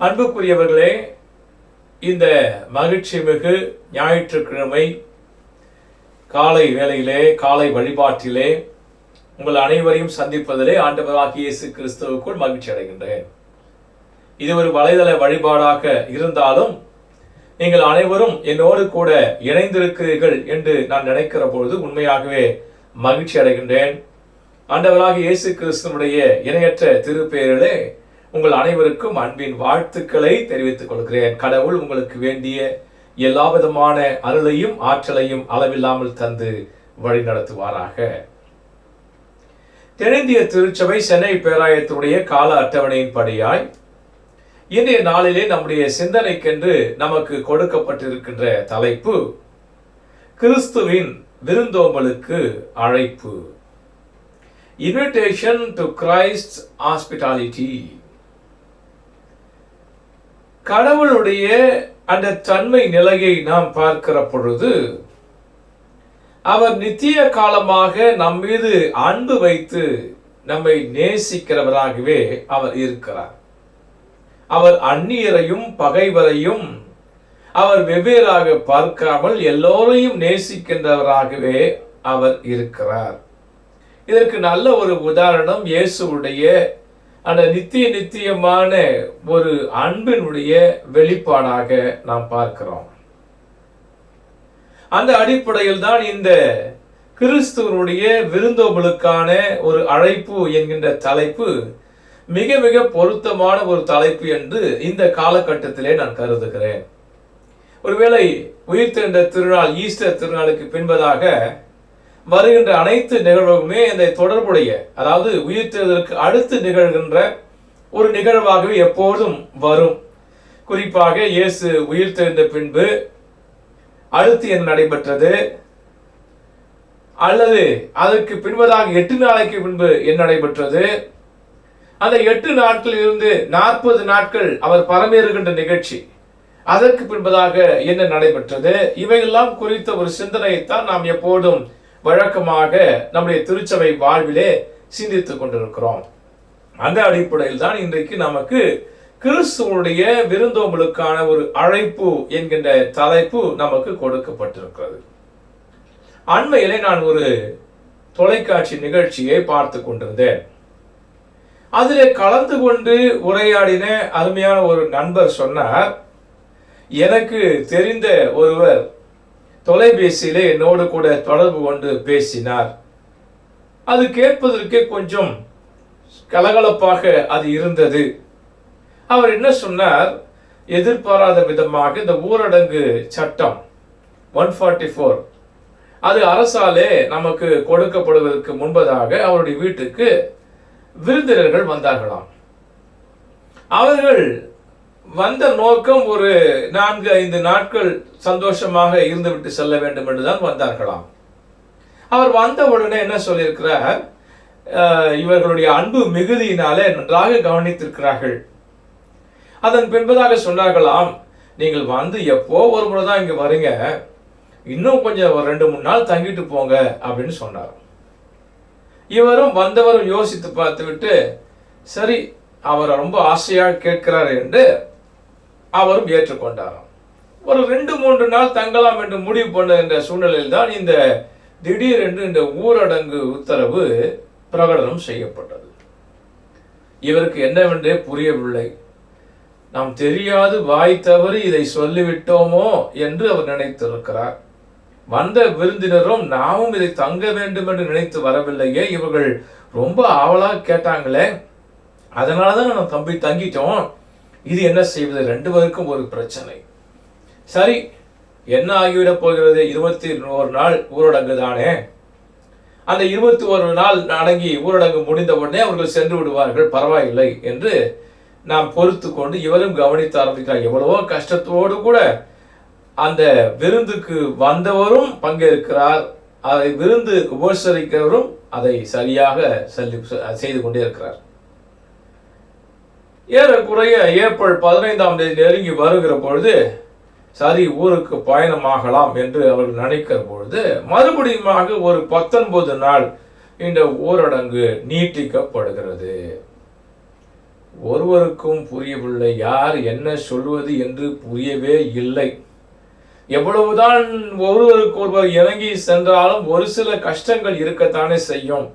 அன்புக்குரியவர்களே, இந்த மகிழ்ச்சி மிகு ஞாயிற்றுக்கிழமை காலை வேளையிலே, காலை வழிபாட்டிலே உங்கள் அனைவரையும் சந்திப்பதிலே ஆண்டவராகிய இயேசு கிறிஸ்துவுக்குள் மகிழ்ச்சி அடைகின்றேன். இது ஒரு வலைதள வழிபாடாக இருந்தாலும் நீங்கள் அனைவரும் என்னோடு கூட இணைந்திருக்கிறீர்கள் என்று நான் நினைக்கிற பொழுது உண்மையாகவே மகிழ்ச்சி அடைகின்றேன். ஆண்டவராகிய இயேசு கிறிஸ்துவனுடைய இணையற்ற திருப்பெயரிலே உங்கள் அனைவருக்கும் அன்பின் வாழ்த்துக்களை தெரிவித்துக் கொள்கிறேன். கடவுள் உங்களுக்கு வேண்டிய எல்லா விதமான அருளையும் ஆற்றலையும் அளவில்லாமல் தந்து வழி நடத்துவாராக. தென்னிந்திய திருச்சபை சென்னை பேராயத்தினுடைய கால அட்டவணையின் படியாய் இன்றைய நாளிலே நம்முடைய சிந்தனைக்கென்று நமக்கு கொடுக்கப்பட்டிருக்கின்ற தலைப்பு கிறிஸ்துவின் விருந்தோம்பலுக்கு அழைப்பு. Invitation to Christ hospitality. கடவுளுடைய அந்த தன்மை நிலையை நாம் பார்க்கிற பொழுது அவர் நித்திய காலமாக நம் மீது அன்பு வைத்து நம்மை நேசிக்கிறவராகவே அவர் இருக்கிறார். அவர் அந்நியரையும் பகைவரையும் அவர் வெவ்வேறாக பார்க்காமல் எல்லோரையும் நேசிக்கின்றவராகவே அவர் இருக்கிறார். இதற்கு நல்ல ஒரு உதாரணம் இயேசுவுடைய அந்த நித்தியமான ஒரு அன்பினுடைய வெளிப்பாடாக நாம் பார்க்கிறோம். அந்த அடிப்படையில் தான் இந்த கிறிஸ்துவனுடைய விருந்தோம்பலுக்கான ஒரு அழைப்பு என்கின்ற தலைப்பு மிக மிக பொருத்தமான ஒரு தலைப்பு என்று இந்த காலகட்டத்திலே நான் கருதுகிறேன். ஒருவேளை உயிர்த்தெழுந்த திருநாள், ஈஸ்டர் திருநாளுக்கு பின்பதாக வருகின்ற அனைத்து நிகழ்வுமே இந்த தொடர்புடைய, அதாவது உயிர்த்தெழுதலுக்கு அடுத்து நிகழ்கின்ற ஒரு நிகழ்வாகவே எப்போதும் வரும். குறிப்பாக இயேசு உயிர்த்தெழுந்த பின்பு அடுத்து என்ன நடைபெற்றது, அல்லது அதற்கு பின்பதாக 8 நாளைக்கு பின்பு என்ன நடைபெற்றது, அந்த 8 நாட்களில் இருந்து 40 நாட்கள் அவர் பரமேறுகின்ற நிகழ்ச்சி, அதற்கு பின்பதாக என்ன நடைபெற்றது, இவையெல்லாம் குறித்த ஒரு சிந்தனையைத்தான் நாம் எப்போதும் வழக்கமாக நம்முடைய திருச்சபை வாழ்விலே சிந்தித்துக் கொண்டிருக்கிறோம். அந்த அடிப்படையில் தான் இன்றைக்கு நமக்கு கிறிஸ்துவனுடைய விருந்தோம்பலுக்கான ஒரு அழைப்பு என்கின்ற தலைப்பு நமக்கு கொடுக்கப்பட்டிருக்கிறது. அண்மையிலே நான் ஒரு தொலைக்காட்சி நிகழ்ச்சியை பார்த்து கொண்டிருந்தேன். அதிலே கலந்து கொண்டு உரையாடின அருமையான ஒரு நண்பர் சொன்னார், எனக்கு தெரிந்த ஒருவர் தொலைபேசியிலே என்னோடு கூட தொடர்பு கொண்டு பேசினார். அது கேட்பதற்கே கொஞ்சம் கலகலப்பாக அது இருந்தது. அவர் என்ன சொன்னார், எதிர்பாராத விதமாக இந்த ஊரடங்கு சட்டம் 144 அது அரசாலே நமக்கு கொடுக்கப்படுவதற்கு முன்பதாக அவருடைய வீட்டுக்கு விருந்தினர்கள் வந்தார்களாம். அவர்கள் வந்த நோக்கம் ஒரு 4-5 நாட்கள் சந்தோஷமாக இருந்துவிட்டு செல்ல வேண்டும் என்றுதான் வந்தார்களாம். அவர் வந்த உடனே என்ன சொல்லியிருக்கிறார், இவர்களுடைய அன்பு மிகுதியினாலே நன்றாக கவனித்திருக்கிறார்கள். அதன் பின்பதாக சொன்னார்களாம், நீங்கள் வந்து எப்போ ஒரு முறை தான் இங்க வரீங்க, இன்னும் கொஞ்சம் 2-3 நாள் தங்கிட்டு போங்க அப்படின்னு சொன்னார். இவரும் வந்தவரும் யோசித்து பார்த்து விட்டு, சரி அவர் ரொம்ப ஆசையாக கேட்கிறார் என்று அவரும் ஏற்றுக்கொண்டாராம். ஒரு 2-3 நாள் தங்கலாம் என்று முடிவு பண்ணுகின்ற சூழ்நிலையில் தான் இந்த திடீரென்று இந்த ஊரடங்கு உத்தரவு பிரகடனம் செய்யப்பட்டது. இவருக்கு என்னவென்றே புரியவில்லை. நாம் தெரியாது வாய் தவறி இதை சொல்லிவிட்டோமோ என்று அவர் நினைத்திருக்கிறார். வந்த விருந்தினரும் நாமும் இதை தங்க வேண்டும் என்று நினைத்து வரவில்லையே, இவர்கள் ரொம்ப ஆவலாக கேட்டாங்களே, அதனாலதான் நம்ம தங்கிட்டோம், இது என்ன செய்வது, 2 பேருக்கும் ஒரு பிரச்சனை. சரி, என்ன ஆகிவிடப் போகிறது, 21 நாள் ஊரடங்கு தானே, அந்த 21 நாள் அடங்கி ஊரடங்கு முடிந்த உடனே அவர்கள் சென்று விடுவார்கள், பரவாயில்லை என்று நாம் பொறுத்து கொண்டு இவரும் கவனித்து ஆரம்பிக்கிறார். எவ்வளவோ கஷ்டத்தோடு கூட அந்த விருந்துக்கு வந்தவரும் பங்கேற்கிறார், அதை விருந்து உபசரிக்கிறவரும் அதை சரியாக செய்து கொண்டே இருக்கிறார். ஏறக்குறைய ஏப்ரல் 15ஆம் தேதி நெருங்கி வருகிற பொழுது சரி ஊருக்கு பயணமாகலாம் என்று அவர்கள் நினைக்கிற பொழுது மறுபடியுமாக ஒரு 19 நாள் இந்த ஊரடங்கு நீட்டிக்கப்படுகிறது. ஒருவருக்கும் புரியவில்லை. யார் என்ன சொல்வது என்று புரியவே இல்லை. எவ்வளவுதான் ஒருவருக்கு ஒருவர் இறங்கி சென்றாலும் ஒரு சில கஷ்டங்கள் இருக்கத்தானே செய்யும்.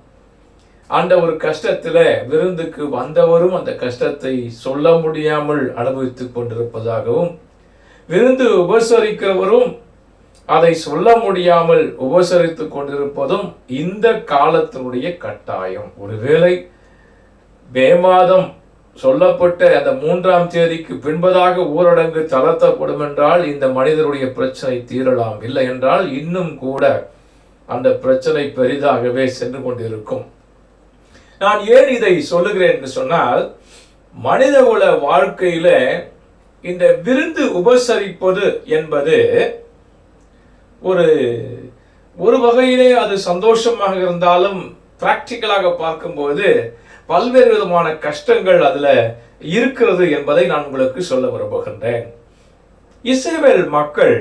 அந்த ஒரு கஷ்டத்தில் விருந்துக்கு வந்தவரும் அந்த கஷ்டத்தை சொல்ல முடியாமல் அனுபவித்துக் கொண்டிருப்பதாகவும், விருந்து உபசரிக்கிறவரும் அதை சொல்ல முடியாமல் உபசரித்துக் கொண்டிருப்பதும் இந்த காலத்தினுடைய கட்டாயம். ஒருவேளை மே மாதம் சொல்லப்பட்ட அந்த 3ஆம் தேதிக்கு பின்பதாக ஊரடங்கு தளர்த்தப்படும் என்றால் இந்த மனிதருடைய பிரச்சனை தீரலாம். இல்லை என்றால் இன்னும் கூட அந்த பிரச்சனை பெரிதாகவே சென்று கொண்டிருக்கும். நான் ஏன் இதை சொல்லுகிறேன் என்று சொன்னால், மனிதகுல வாழ்க்கையில இந்த விருந்து உபசரிப்பது என்பது ஒரு வகையிலே அது சந்தோஷமாக இருந்தாலும் பிராக்டிக்கலாக பார்க்கும்போது பல்வேறு விதமான கஷ்டங்கள் அதுல இருக்கிறது என்பதை நான் உங்களுக்கு சொல்ல விரும்புகின்றேன். இஸ்ரவேல் மக்கள்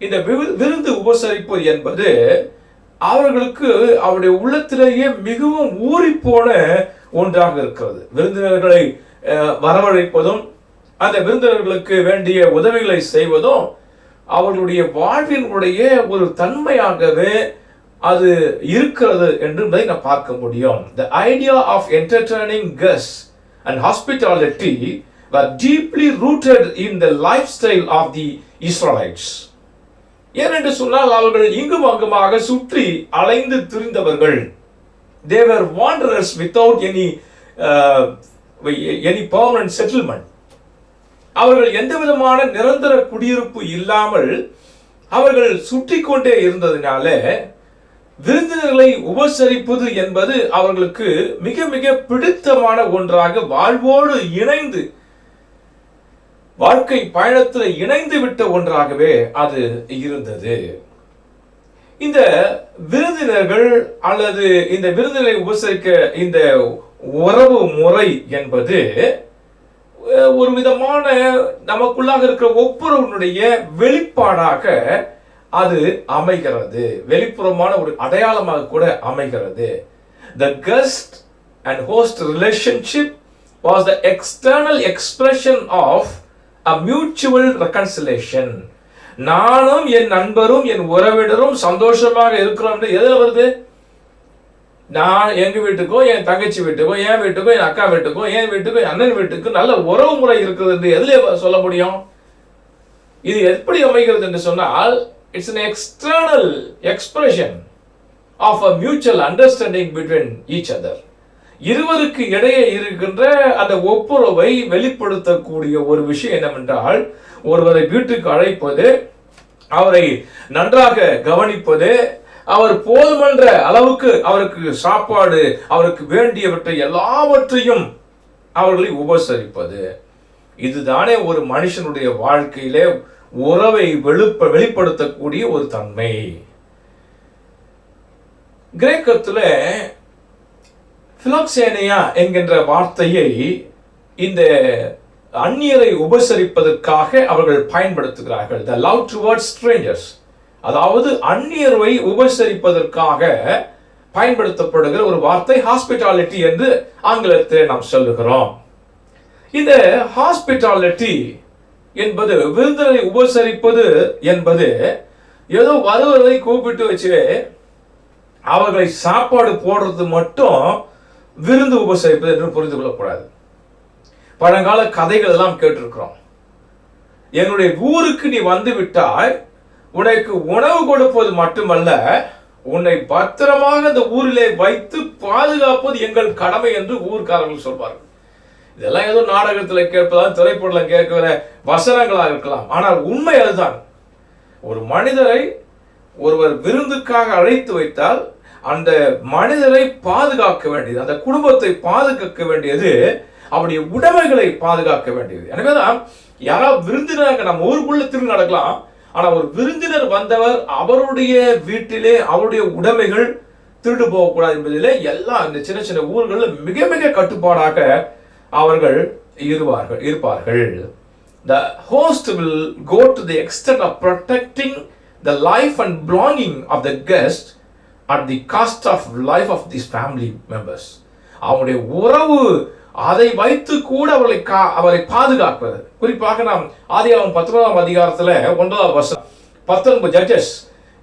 இந்த விருந்து உபசரிப்பு என்பது அவர்களுக்கு அவருடைய உள்ளத்திலேயே மிகவும் ஊறிப்போன ஒன்றாக இருக்கிறது. விருந்தினர்களை வரவழைப்பதும் அந்த விருந்தினர்களுக்கு வேண்டிய உதவிகளை செய்வதும் அவர்களுடைய வாழ்வினுடைய ஒரு தன்மையாகவே அது இருக்கிறது என்பதை நான் பார்க்க முடியும். The idea of entertaining guests and hospitality were deeply rooted in the lifestyle of the Israelites. ஏனென்று சொன்னால் அவர்கள் இங்கும் அங்குமாக சுற்றி அலைந்து திரிந்தவர்கள். They were wanderers without any permanent settlement. அவர்கள் எந்த விதமான நிரந்தர குடியிருப்பு இல்லாமல் அவர்கள் சுற்றி கொண்டே இருந்ததினால விருந்தினர்களை உபசரிப்பது என்பது அவர்களுக்கு மிக மிக பிடித்தமான ஒன்றாக, வாழ்வோடு இணைந்து வாழ்க்கை பயணத்தில் இணைந்து விட்ட ஒன்றாகவே அது இருந்தது. இந்த விருந்தினர்கள் அல்லது இந்த விருந்தினரை உபசரிக்க இந்த உறவு முறை என்பது ஒரு விதமான நமக்குள்ளாக இருக்கிற ஒப்புரவனுடைய வெளிப்பாடாக அது அமைகிறது. வெளிப்புறமான ஒரு அடையாளமாக கூட அமைகிறது. The guest and host relationship was the external expression of a mutual reconciliation. நானும் என் நண்பரும் என் உறவினரும் சந்தோஷமாக இருக்கிறோம் என்று எதில் வருது? நான் எங்க வீட்டுக்கோ என் தங்கச்சி வீட்டுக்கோ என் வீட்டுக்கோ என் அக்கா வீட்டுக்கோ என் வீட்டுக்கோ என் அண்ணன் வீட்டுக்கு நல்ல உறவு முறை இருக்கிறது என்று எதில் சொல்ல முடியும்? இது எப்படி அமைகிறது என்று சொன்னால், it's an external expression of a mutual understanding between each other. இருவருக்கு இடையே இருக்கின்ற அந்த ஒப்புரவை வெளிப்படுத்தக்கூடிய ஒரு விஷயம் என்னவென்றால், ஒருவரை வீட்டுக்கு அழைப்பது, அவரை நன்றாக கவனிப்பது, அவர் போதுமன்ற அளவுக்கு அவருக்கு சாப்பாடு, அவருக்கு வேண்டியவற்றை எல்லாவற்றையும் அவர்களை உபசரிப்பது. இதுதானே ஒரு மனுஷனுடைய வாழ்க்கையிலே உறவை வெளிப்படுத்தக்கூடிய ஒரு தன்மை. கிரேக்கத்துல பிலோக்சேனியா என்கின்ற வார்த்தையை இந்த அந்நியரை உபசரிப்பதற்காக அவர்கள் பயன்படுத்துகிறார்கள். The love towards strangers, அதாவது அந்நியரை உபசரிப்பதற்காக பயன்படுத்தப்படுகிற ஒரு வார்த்தை ஹாஸ்பிட்டாலிட்டி என்று ஆங்கிலத்தில் நாம் சொல்லுகிறோம். இந்த ஹாஸ்பிட்டாலிட்டி என்பது, விருந்தினரை உபசரிப்பது என்பது ஏதோ வருவதை கூப்பிட்டு வச்சு அவர்களை சாப்பாடு போடுறது மட்டும் விருந்து உபசரிப்பது என்று புரிந்து கொள்ளக்கூடாது. பழங்கால கதைகள் எல்லாம் கேட்டிருக்கிறோம். என்னுடைய ஊருக்கு நீ வந்து விட்டாய், உனக்கு உணவு கொடுப்பது மட்டுமல்ல, உன்னை பத்திரமாக அந்த ஊரிலே வைத்து பாதுகாப்பது எங்கள் கடமை என்று ஊர்க்காரர்கள் சொல்வார்கள். இதெல்லாம் ஏதோ நாடகத்தில் கேட்பதா, திரைப்படத்தில் கேட்கிற வசனங்களாக இருக்கலாம். ஆனால் உண்மை அதுதான். ஒரு மனிதரை ஒருவர் விருந்துக்காக அழைத்து வைத்தால் அந்த மனிதரை பாதுகாக்க வேண்டியது, அந்த குடும்பத்தை பாதுகாக்க வேண்டியது, அவருடைய உடைமைகளை பாதுகாக்க வேண்டியது. எனவேதான் யாராவது விருந்தினராக நம்ம ஊருக்குள்ள திரும்பி நடக்கலாம், ஆனா ஒரு விருந்தினர் வந்தவர் அவருடைய வீட்டிலே அவருடைய உடைமைகள் திருடு போகக்கூடாது என்பதிலே எல்லா இந்த சின்ன சின்ன ஊர்களில் மிக மிக கட்டுப்பாடாக அவர்கள் இருப்பார்கள். The host will go to the extent of protecting the life and belonging of the guest at the cost of life of these family members. அவருடைய உறவு அதை வைத்து கூட அவரை பாதுகாப்பது. குறிப்பாக நாம் ஆதியாகமம் 19ஆம் அதிகாரத்துல 1ஆம் வசனம் 19 ஜட்ஜஸ்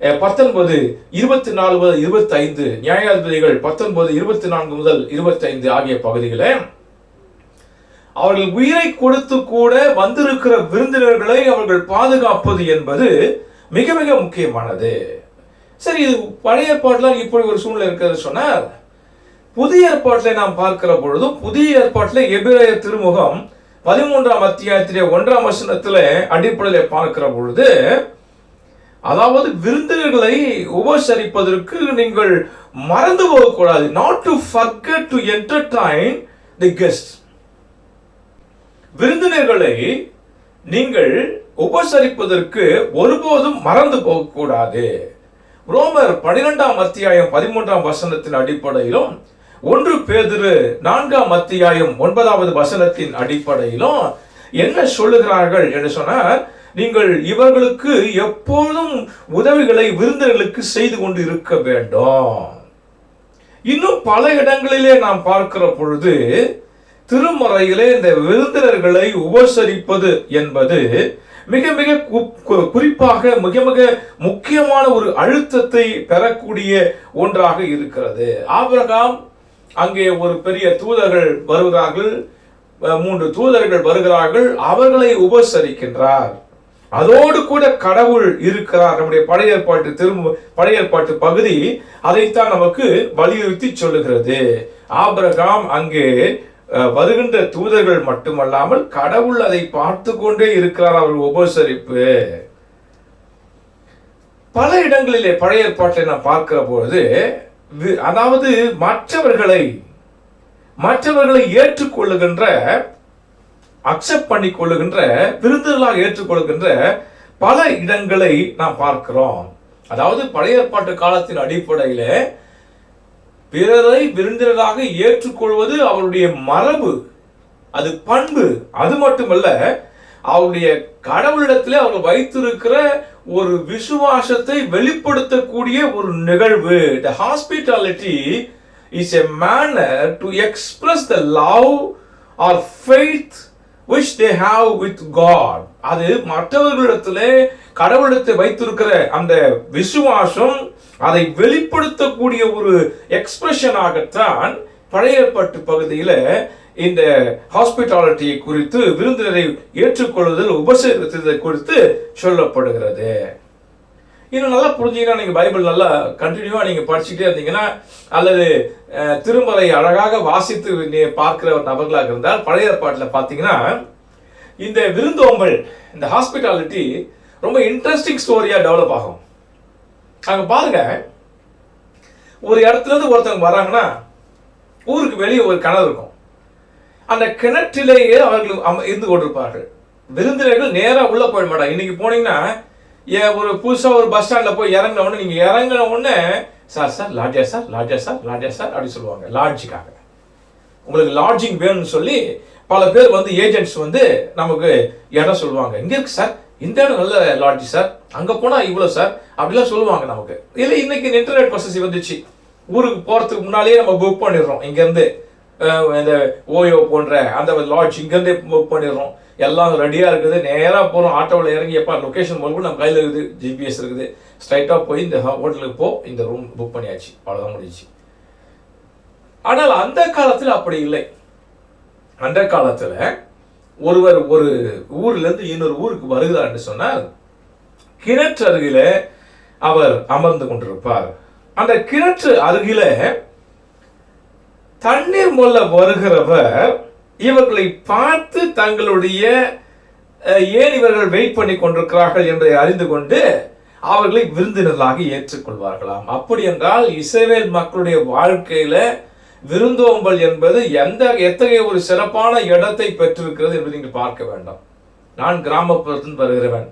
19:24 முதல் 25, நியாயாதிபதிகள் 19:24 முதல் 25 ஆகிய பகுதிகளை அவர்கள் உயிரை கொடுத்து கூட வந்திருக்கிற விருந்தினர்களை அவர்கள் பாதுகாப்பது என்பது மிக மிக முக்கியமானது. சரி, இது பழைய ஏற்பாட்டில் இப்படி ஒரு சூழ்நிலை இருக்கிறது சொன்னார். புதிய ஏற்பாட்டில் நாம் பார்க்கிற பொழுதும், புதிய ஏற்பாட்டில் எபிரேயர் திருமுகம் 13ஆம் அத்தியாயத்திலே 1ஆம் வசனத்துல அடிப்படையில் பார்க்கிற பொழுது, அதாவது விருந்தினர்களை உபசரிப்பதற்கு நீங்கள் மறந்து போகக்கூடாது. not to forget to entertain the guests. விருந்தினர்களை நீங்கள் உபசரிப்பதற்கு ஒருபோதும் மறந்து போகக்கூடாது. ரோமர் 12ஆம் அத்தியாயம் 13ஆம் வசனத்தின் அடிப்படையிலும், 1 பேதுரு 4ஆம் அத்தியாயம் 9வது வசனத்தின் அடிப்படையிலும் என்ன சொல்லுகிறார்கள் என்று சொன்னார், நீங்கள் இவர்களுக்கு எப்பொழுதும் உதவிகளை விருந்தினர்களுக்கு செய்து கொண்டு இருக்க வேண்டும். இன்னும் பல இடங்களிலே நாம் பார்க்கிற பொழுது திருமறையிலே இந்த விருந்தினர்களை உபசரிப்பது என்பது மிக மிக குறிப்பாக மிக மிக முக்கியமான ஒரு அழுத்தத்தை பெறக்கூடிய ஒன்றாக இருக்கிறது. ஆபிரகாம் அங்கே ஒரு பெரிய தூதர்கள் வருகிறார்கள், 3 தூதர்கள் வருகிறார்கள், அவர்களை உபசரிக்கின்றார். அதோடு கூட கடவுள் இருக்கிறார். நம்முடைய பழைய ஏற்பாட்டு பகுதி அதைத்தான் நமக்கு வலியுறுத்தி சொல்லுகிறது. ஆபிரகாம் அங்கே வருகின்ற தூதர்கள் மட்டுமல்லாமல் கடவுள் அதை பார்த்து கொண்டே இருக்கிறார், அவர் உபசரிப்பு. பல இடங்களிலே பழைய ஏற்பாட்டை நாம் பார்க்கிற பொழுது, அதாவது மற்றவர்களை ஏற்றுக்கொள்ளுகின்ற, அக்செப்ட் பண்ணி கொள்ளுகின்ற, விருந்துகளாக ஏற்றுக்கொள்கின்ற பல இடங்களை நாம் பார்க்கிறோம். அதாவது பழைய ஏற்பாட்டு காலத்தின் அடிப்படையில் பிறரை விருந்தினராக ஏற்றுக்கொள்வது அவருடைய மரபு, அது பண்பு. அது மட்டுமல்ல, அவருடைய கடவுளிடத்தில் அவர்கள் வைத்திருக்கிற ஒரு விசுவாசத்தை வெளிப்படுத்தக்கூடிய ஒரு நிகழ்வு. The hospitality is a manner to express the love or faith which they have with God. அது மற்றவர்களிடத்திலே கடவுளிடத்தை வைத்திருக்கிற அந்த விசுவாசம், அதை வெளிப்படுத்தக்கூடிய ஒரு எக்ஸ்பிரஷனாகத்தான் பழைய ஏற்பாட்டு பகுதியில் இந்த ஹாஸ்பிட்டாலிட்டி குறித்து, விருந்தினரை ஏற்றுக்கொள்ளுதல், உபசரித்ததை குறித்து சொல்லப்படுகிறது. இன்னும் நல்லா புரிஞ்சுங்கன்னா, நீங்கள் பைபிள் நல்லா கண்டினியூவாக நீங்கள் படிச்சுட்டே இருந்தீங்கன்னா, அல்லது திருமறை அழகாக வாசித்து பார்க்கிற ஒரு நபர்களாக இருந்தால், பழைய ஏற்பாட்டில் பார்த்தீங்கன்னா இந்த விருந்தோம்பல், இந்த ஹாஸ்பிட்டாலிட்டி ரொம்ப இன்ட்ரெஸ்டிங் ஸ்டோரியாக டெவலப் ஆகும். அங்கே பாருங்க, ஒரு இடத்துல இருந்து ஒருத்தவங்க வராங்கன்னா ஊருக்கு வெளியே ஒரு கிணறு இருக்கும். அந்த கிணற்றிலேயே அவர்கள் இருந்து கொண்டிருப்பார்கள். விருந்தினர்கள் நேராக உள்ள போயிட மாட்டாங்க. இன்னைக்கு போனீங்கன்னா ஒரு புதுசாக ஒரு பஸ் ஸ்டாண்டில் போய் இறங்கின உடனே, நீங்கள் இறங்கின உடனே சார் லாட்ஜா சார் அப்படி சொல்லுவாங்க. லாட்ஜுக்காக உங்களுக்கு லாட்ஜிங் வேணும்னு சொல்லி பல பேர் ஏஜென்ட்ஸ் நமக்கு இடம் சொல்லுவாங்க. இங்கே இருக்கு சார், இந்த இடம் நல்ல லாட்ஜி சார், அங்கே போனால் இவ்வளோ சார் அப்படிலாம் சொல்லுவாங்க நமக்கு. இல்லை, இன்னைக்கு இன்டர்நெட் வசதி வந்துச்சு. ஊருக்கு போகிறதுக்கு முன்னாலேயே நம்ம புக் பண்ணிடுறோம். இங்கேருந்து இந்த ஓயோ போன்ற அந்த லாட்ஜ் இங்கேருந்தே புக் பண்ணிடுறோம். எல்லாம் ரெடியாக இருக்குது. நேராக போகிறோம், ஆட்டோவில் இறங்கி எப்போ லொக்கேஷன் போகும்போது நம்ம கையில் இருக்குது, ஜிபிஎஸ் இருக்குது. ஸ்ட்ரைட்டாக போய் இந்த ஹோட்டலுக்கு இந்த ரூம் புக் பண்ணியாச்சு, அவ்வளோதான் முடிஞ்சிச்சு. ஆனால் அந்த காலத்தில் அப்படி இல்லை. அந்த காலத்தில் ஒருவர் ஒரு ஊர்லேருந்து இன்னொரு ஊருக்கு வருகிறார் என்று சொன்னால், கிணற்று அருகில அவர் அமர்ந்து கொண்டிருப்பார். அந்த கிணற்று அருகில தண்ணீர் மொல்ல வருகிறவர் இவர்களை பார்த்து தங்களுடைய ஏன் இவர்கள் வெயிட் பண்ணி கொண்டிருக்கிறார்கள் என்பதை அறிந்து கொண்டு அவர்களை விருந்தினர்களாக ஏற்றுக்கொள்வார்களாம். அப்படி என்றால் இஸ்ரவேல் மக்களுடைய வாழ்க்கையில விருந்தோம்பல் என்பது எத்தகைய ஒரு சிறப்பான இடத்தை பெற்றிருக்கிறது என்பதை நீங்கள் பார்க்க வேண்டாம். நான் கிராமப்புறத்தில் வருகிறவன்.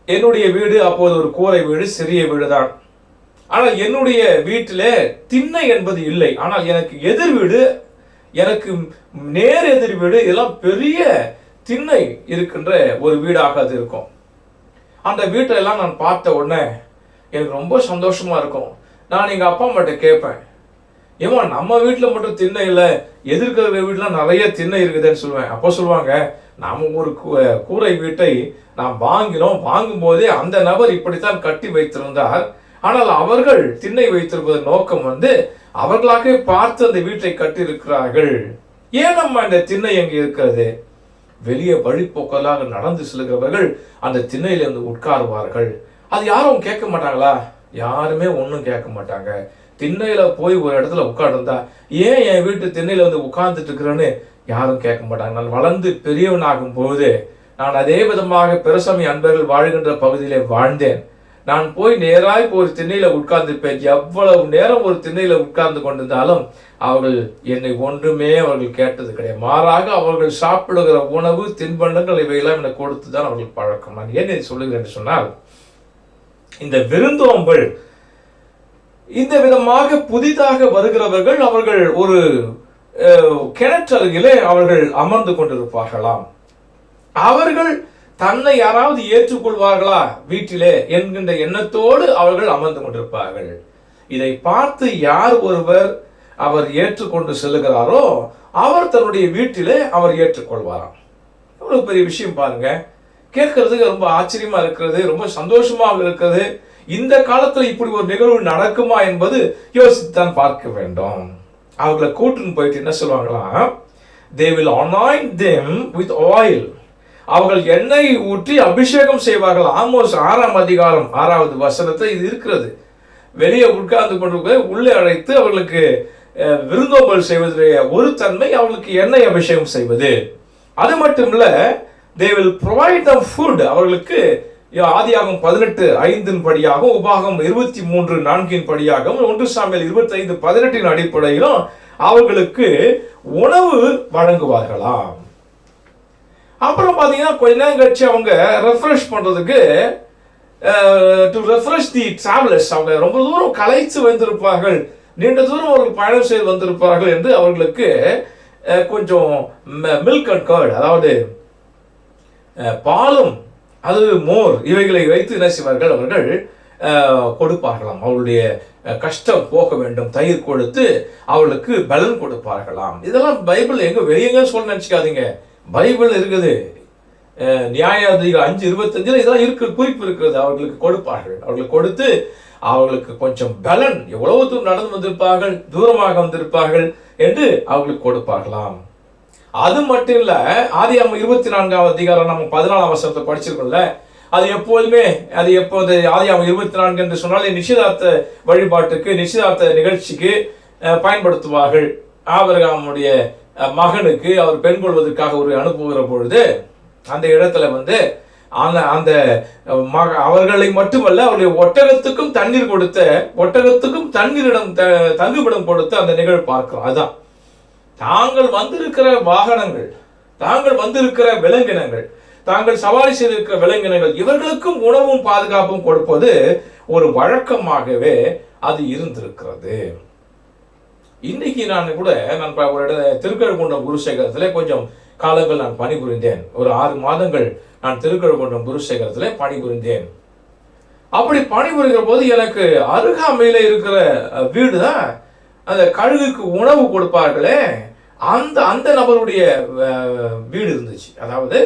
என்னுடைய வீடு அப்போது ஒரு கூரை வீடு, சிறிய வீடுதான். ஆனால் என்னுடைய வீட்டிலே திண்ணை என்பது இல்லை. ஆனால் எனக்கு எதிர் வீடு, எனக்கு நேர் எதிர் வீடு, இதெல்லாம் பெரிய திண்ணை இருக்கின்ற ஒரு வீடாக அது இருக்கும். அந்த வீட்டெல்லாம் நான் பார்த்த உடனே எனக்கு ரொம்ப சந்தோஷமா இருக்கும். நான் எங்கள் அப்பா அம்மாட்ட கேட்பேன், ஏமா நம்ம வீட்டில் மட்டும் திண்ணை இல்லை, எதிர்க்கிற வீட்டுலாம் நிறைய திண்ணை இருக்குதுன்னு சொல்லுவேன். அப்போ சொல்லுவாங்க, நாம ஒரு கூரை வீட்டை நாம் வாங்கினோம், வாங்கும் போதே அந்த நபர் இப்படித்தான் கட்டி வைத்திருந்தார். ஆனால் அவர்கள் திண்ணை வைத்திருப்பதன் நோக்கம் அவர்களாக பார்த்து அந்த வீட்டை கட்டியிருக்கிறார்கள். ஏன் நம்ம இந்த திண்ணை எங்க இருக்கிறது? வெளியே வழிபோக்கலாக நடந்து செல்கிறவர்கள் அந்த திண்ணையில உட்காருவார்கள். அது யாரும் கேட்க மாட்டாங்களா? யாருமே ஒன்றும் கேட்க மாட்டாங்க. திண்ணையில போய் ஒரு இடத்துல உட்கார்ந்துருந்தா, ஏன் என் வீட்டு திண்ணையில உட்கார்ந்துட்டு இருக்கிறேன்னு யாரும் கேட்க மாட்டாங்க. நான் வளர்ந்து பெரியவனாகும் போது நான் அதே விதமாக பிரசமி அன்பர்கள் வாழ்கின்ற பகுதியிலே வாழ்ந்தேன். நான் போய் நேராய் ஒரு திண்ணையில உட்கார்ந்துருப்பேன். எவ்வளவு நேரம் ஒரு திண்ணையில உட்கார்ந்து கொண்டிருந்தாலும் அவர்கள் என்னை ஒன்றுமே அவர்கள் கேட்டது கிடையாது. மாறாக அவர்கள் சாப்பிடுகிற உணவு, தின்பண்டங்கள் இவையெல்லாம் எனக்கு கொடுத்துதான் அவர்கள் பழக்கம். நான் ஏன் இதை சொல்லுகிறேன் என்று சொன்னால், இந்த விருந்தோம்பல் இந்த விதமாக புதிதாக வருகிறவர்கள் அவர்கள் ஒரு கிணற்றருகிலே அவர்கள் அமர்ந்து கொண்டிருப்பார்களாம். அவர்கள் தன்னை யாராவது ஏற்றுக்கொள்வார்களா வீட்டிலே என்கின்ற எண்ணத்தோடு அவர்கள் அமர்ந்து கொண்டிருப்பார்கள். இதை பார்த்து யார் ஒருவர் அவர் ஏற்றுக்கொண்டு செல்லுகிறாரோ அவர் தன்னுடைய வீட்டிலே அவர் ஏற்றுக்கொள்வாராம். எவ்வளவு பெரிய விஷயம் பாருங்க. கேட்கறதுக்கு ரொம்ப ஆச்சரியமா இருக்கிறது, ரொம்ப சந்தோஷமாக இருக்கிறது. இந்த காலத்துல இப்படி ஒரு நிகழ்வு நடக்குமா என்பது யோசித்துத்தான் பார்க்க வேண்டும். அவர்களை கூட்டுன்னு போயிட்டு என்ன சொல்லுவாங்களாம், they will anoint them with oil. அவர்கள் எண்ணெய் ஊற்றி அபிஷேகம் செய்வார்கள். ஆமோஸ் 6ஆம் அதிகாரம் 6வது வசனத்தை இது இருக்கிறது. வெளியே உட்கார்ந்து கொண்டு உள்ளே அழைத்து அவர்களுக்கு விருந்தோம்பல் செய்வதுடைய ஒரு தன்மை அவர்களுக்கு எண்ணெய் அபிஷேகம் செய்வது. அது மட்டும் இல்ல, they will provide them food. அவர்களுக்கு ஆதியாகமம் 18:5 படியாகவும், உபாகமம் 23:4 படியாகவும், 1 சாமுவேல் 25:18 அடிப்படையிலும் அவர்களுக்கு உணவு வழங்குவார்களாம். அப்புறம் பார்த்தீங்கன்னா கொஞ்ச நேரம் கழிச்சு அவங்க ரெஃப்ரெஷ் பண்ணுறதுக்கு டு ரெஃப்ரெஷ் தி டிராவலர்ஸ், அவங்க ரொம்ப தூரம் களைத்து வந்திருப்பார்கள், நீண்ட தூரம் அவர்கள் பயணம் செய்து வந்திருப்பார்கள் என்று அவர்களுக்கு கொஞ்சம் மில்க் அண்ட் கர்ட், அதாவது பாலும் அது மோர் இவைகளை வைத்து என்ன செய்வார்கள், அவர்கள் கொடுப்பார்களாம். அவருடைய கஷ்டம் போக வேண்டும், தயிர் கொடுத்து அவர்களுக்கு பலன் கொடுப்பார்களாம். இதெல்லாம் பைபிள் எங்க வெளியங்க சொல்ல நினைச்சுக்காதீங்க, பைபிள் இருக்குது. நியாயாதிபதிகள் 5:25 இதெல்லாம் இருக்கு, குறிப்பு இருக்கிறது. அவர்களுக்கு கொடுப்பார்கள், அவர்களுக்கு கொடுத்து அவர்களுக்கு கொஞ்சம் பலன், எவ்வளவு தூரம் நடந்து வந்திருப்பார்கள், தூரமாக வந்திருப்பார்கள் என்று அவர்களுக்கு கொடுப்பார்களாம். அது மட்டும் இல்ல, ஆதியாகமம் 24ஆம் அதிகாரம் நம்ம 14ஆம் வசனத்தை படிச்சிருக்கோம்ல, அது எப்போதுமே அது எப்போது ஆதியாகமம் 24 என்று சொன்னால் நிச்சயதார்த்த வழிபாட்டுக்கு, நிச்சயதார்த்த நிகழ்ச்சிக்கு பயன்படுத்துவார்கள். ஆபிரகாமுடைய மகனுக்கு அவர் பெண் கொள்வதற்காக ஒரு அனுப்புகிற பொழுது அந்த இடத்துல அந்த அவர்களை மட்டுமல்ல அவருடைய ஒட்டகத்துக்கும் தண்ணீர் கொடுத்த, ஒட்டகத்துக்கும் தண்ணீரிடம் தங்குமிடம் கொடுத்த அந்த நிகழ்வு பார்க்கிறோம். அதுதான் தாங்கள் வந்திருக்கிற வாகனங்கள், தாங்கள் வந்திருக்கிற விலங்கினங்கள், தாங்கள் சவாரி செய்திருக்கிற விலங்கினங்கள், இவர்களுக்கும் உணவும் பாதுகாப்பும் கொடுப்பது ஒரு வழக்கமாகவே அது இருந்திருக்கிறது. இன்னைக்கு நான் கூட ஒரு திருக்கழுக்குன்றம் குருசேகரத்தில் கொஞ்சம் காலங்கள் நான் பணிபுரிந்தேன். ஒரு 6 மாதங்கள் நான் திருக்கழுக்குன்றம் குருசேகரத்தில் பணிபுரிந்தேன். அப்படி பணிபுரிகிற போது எனக்கு அருகாமையில இருக்கிற வீடு தான் அந்த கழுகுக்கு உணவு கொடுப்பார்களே அந்த நபருடைய வீடு இருந்துச்சு. அதாவது